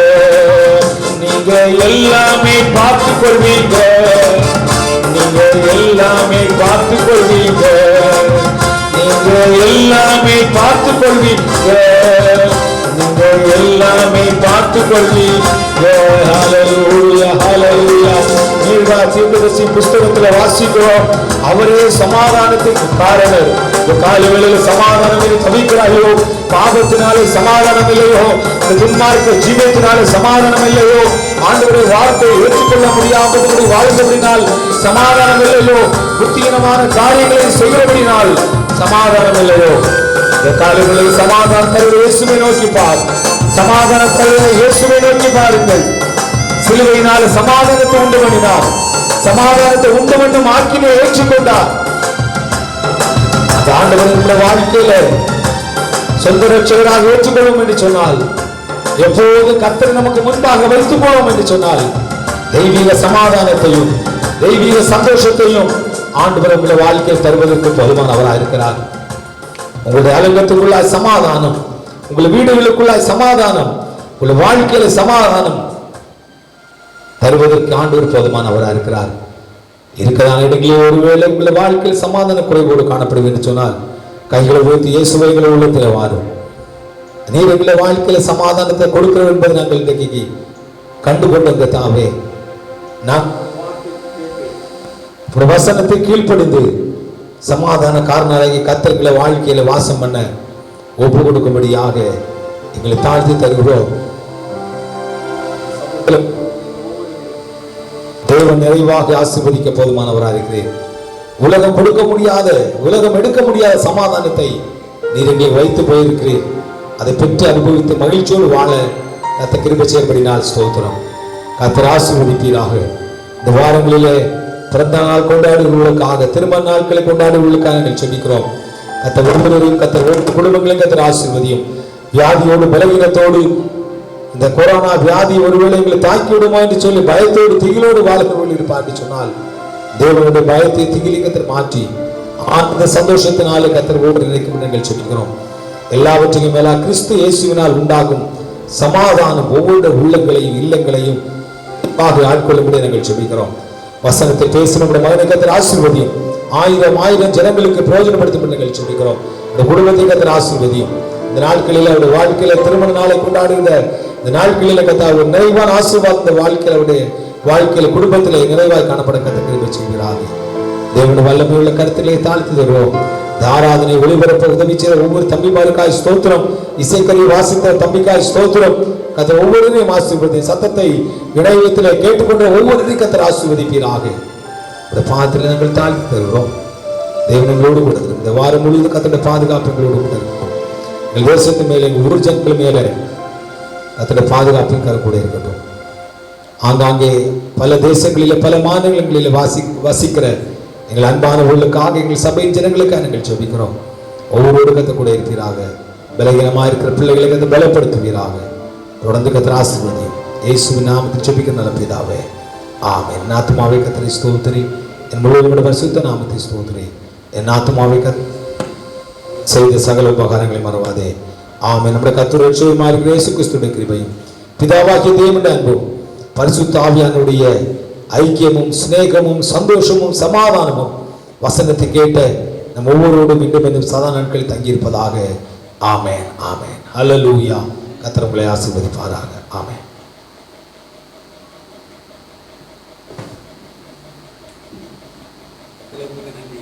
நீங்க எல்லாமே பார்த்து கொள்வீங்க, நீங்க எல்லாமே பார்த்து கொள்வீங்க, நீங்க எல்லாமே பார்த்து கொள்வீங்க, நீங்க எல்லாமே பார்த்து கொள்வீங்க. ஹல்லேலூயா ஹல்லேலூயா. நீங்க தீர்க்கதரிசி புஸ்தகத்துல வாசிக்கிறோம், அவரே சமாதானத்துக்கு காரணர். இந்த காலை வேளையில் சமாதானம் தவிக்கிறாயோ, பாவத்தினாலே சமாதானம் இல்லையோ, இந்த துன்மார்க்க ஜீவத்தினாலே சமாதானம் இல்லையோ, ஆண்டவருடைய வார்த்தையை ஏற்றுக்கொள்ள முடியாமல் வாழ்ந்தபடினால் சமாதானம் இல்லையோ, புத்தியினமான காரியங்களை செய்கிறபடினால் சமாதானம் இல்லையோ, இந்த காலை வேளையில் சமாதானம் தருகிற இயேசுவை நோக்கி பார். சமாதானம் தருகிற இயேசுவை நோக்கி பாருங்கள். சிலுவையினால் சமாதானத்தை உண்டு பண்ணினார், சமாதானத்தை உண்டு பண்ணும் ஆக்கினை ஏற்றுக்கொண்டார். அந்த ஆண்டவருடைய வாழ்க்கையில சொந்த ரட்சகராக ஏற்றுக்கொள்ளும் என்று சொன்னால், எப்போது கர்த்தரை நமக்கு முன்பாக வைத்து போவோம் என்று சொன்னால், தெய்வீக சமாதானத்தையும் தெய்வீக சந்தோஷத்தையும் ஆண்டவர் உங்களுடைய வாழ்க்கையில் தருவதற்கு போதுமானவராக இருக்கிறார். உங்களுடைய அலுவலகத்துக்குள்ளாய் சமாதானம், உங்கள் வீடுகளுக்குள்ளாய் சமாதானம், உங்களுடைய வாழ்க்கையில சமாதானம் தருவதற்கு ஆண்டவர் போதுமானவராக இருக்கிறார். இருக்கிறான இடங்களில் ஒருவேளை உங்களுடைய வாழ்க்கையில் சமாதான குறைவோடு காணப்படும் என்று சொன்னால், கைகளை உயர்த்தி இயேசுவைகளை உள்ளத்தில் வாரும். நீர் எங்களை வாழ்க்கையில சமாதானத்தை கொடுக்கிறோம் என்பதை நாங்கள் இன்றைக்கு கண்டுகொண்ட தாவே, நான் வசனத்தை கீழ்ப்படிந்து சமாதான காரணராகி கர்த்தர்களை வாழ்க்கையில வாசம் பண்ண ஒப்பு கொடுக்கும்படியாக எங்களை தாழ்த்தி தருகிறோம். தேவன் நிறைவாக ஆசீர்வதிக்க போதுமானவராக இருக்கிறேன். உலகம் கொடுக்க முடியாத, உலகம் எடுக்க முடியாத சமாதானத்தை நீர் எங்களை வைத்து போயிருக்கிறேன். அதை பெற்று அனுபவித்து மகிழ்ச்சியோடு வாழ கர்த்தர் கிருபை செய்யபடினால் ஸ்தோத்திரம். கர்த்தர் ஆசீர்வதிப்பீராக. இந்த வாரங்களிலே பிறந்த நாள் கொண்டாடுகளுக்காக, திருமண நாட்களை கொண்டாடுகளுக்காக நாங்கள் சொல்லிக்கிறோம். கர்த்தர் ஒவ்வொருவரையும், கர்த்தர் குடும்பங்களையும் கர்த்தர் ஆசீர்வதியும். வியாதியோடு பலவீனத்தோடு இந்த கொரோனா வியாதி ஒருவேளை எங்களை தாக்கி விடுமா என்று சொல்லி பயத்தோடு திகிலோடு வாழ்கிறவர்கள் இருப்பார் என்று சொன்னால், தேவனுடைய பயத்தை திகிலிக்கத்தை மாற்றி ஆனந்த சந்தோஷத்தினாலே கர்த்தர் ஓடு நினைக்கும் நாங்கள் சொல்லிக்கிறோம். எல்லாவற்றையும் மேலா கிறிஸ்து இயேசுவினால் உண்டாகும் சமாதானம் ஒவ்வொரு உள்ளங்களையும் இல்லங்களையும் ஆட்கொள்ளும்படி நாங்கள் சொல்லிக்கிறோம். வசனத்தை பேசி நம்முடைய மகனை கர்த்தர் ஆசீர்வதியும். ஆயிரம் ஜனங்களுக்கு பிரயோஜனப்படுத்தும் நாங்கள் சொல்லிக்கிறோம். இந்த குடும்பத்தை கர்த்தர் ஆசீர்வதியும். இந்த நாட்களில் அவருடைய வாழ்க்கையில திருமண நாளை கொண்டாடுகிற இந்த நாட்களில் கர்த்தர் ஒரு நிறைவான ஆசீர்வாதம் இந்த வாழ்க்கையில குடும்பத்திலே நிறைவாய் காணப்பட கர்த்தர் கிருபை செய்கிறார். தேவனுடைய வல்லமை உள்ள கருத்திலே தாழ்த்தி தருவோம். இந்த ஆராதனை ஒளிபரப்ப உதவி செய்த ஒவ்வொரு தம்பிமாருக்காய் ஸ்தோத்திரம். இசைக்கருவி வாசித்த தம்பிக்காய் ஸ்தோத்திரம். கர்த்தர் ஒவ்வொருவரையும் ஆசீர்வதி. சத்தத்தை இடையத்திலே கேட்டுக்கொண்ட ஒவ்வொருவரையும் கர்த்தர் ஆசீர்வதிப்பீராக. இந்த பாதத்தில் நாங்கள் தாழ்த்தி தருகிறோம். தேவனங்களோடு கூட இந்த வாரம் முழுவதும் கர்த்தருடைய பாதுகாப்புகளோடு கூட இருக்கும். எங்கள் தேசத்து மேலே, எங்கள் ஊர் ஜனங்கள் மேலே கர்த்தருடைய பாதுகாப்பு கூட இருக்கட்டும். ஆங்காங்கே பல தேசங்களிலே பல மாநிலங்களிலே வசிக்கிற எங்கள் அன்பானவர்களுக்காக, எங்கள் சபையின் ஜனங்களுக்காக நாங்கள் ஜெபிக்கிறோம். ஒவ்வொரு கர்த்தர் கூட இருக்கிறாங்க. பலகீனமாக இருக்கிற பிள்ளைகளை கர்த்தர் பலப்படுத்துவீராக. தொடர்ந்து கர்த்தர் ஆசீர்வதியும். இயேசுவின் நாமத்தில் ஜெபிக்கிற நல்ல பிதாவே, ஆமென். என் ஆத்துமாவே கர்த்தரை ஸ்தோத்திரி, என் முழுவதும் பரிசுத்த நாமத்தை ஸ்தோத்திரி. என் ஆத்துமாவே செய்த சகல உபகாரங்களை மறவாதே. ஆமென். நம்முடைய கர்த்தர் ரட்சகருமாய் இருக்கிற இயேசு கிறிஸ்துவின் கிருபையும் பிதாவாகிய தேவனுடைய அன்பும் பரிசுத்த ஆவியானவருடைய ஐக்கியமும் சிநேகமும் சந்தோஷமும் சமாதானமும் வசனத்தை கேட்ட நம் ஒவ்வொருவரோடும் இன்னும் சதா நாட்களில் தங்கியிருப்பதாக. ஆமென் ஆமென். ஹல்லேலூயா. கர்த்தர் உங்களை ஆசீர்வதிப்பாராக. ஆமென். நன்றி.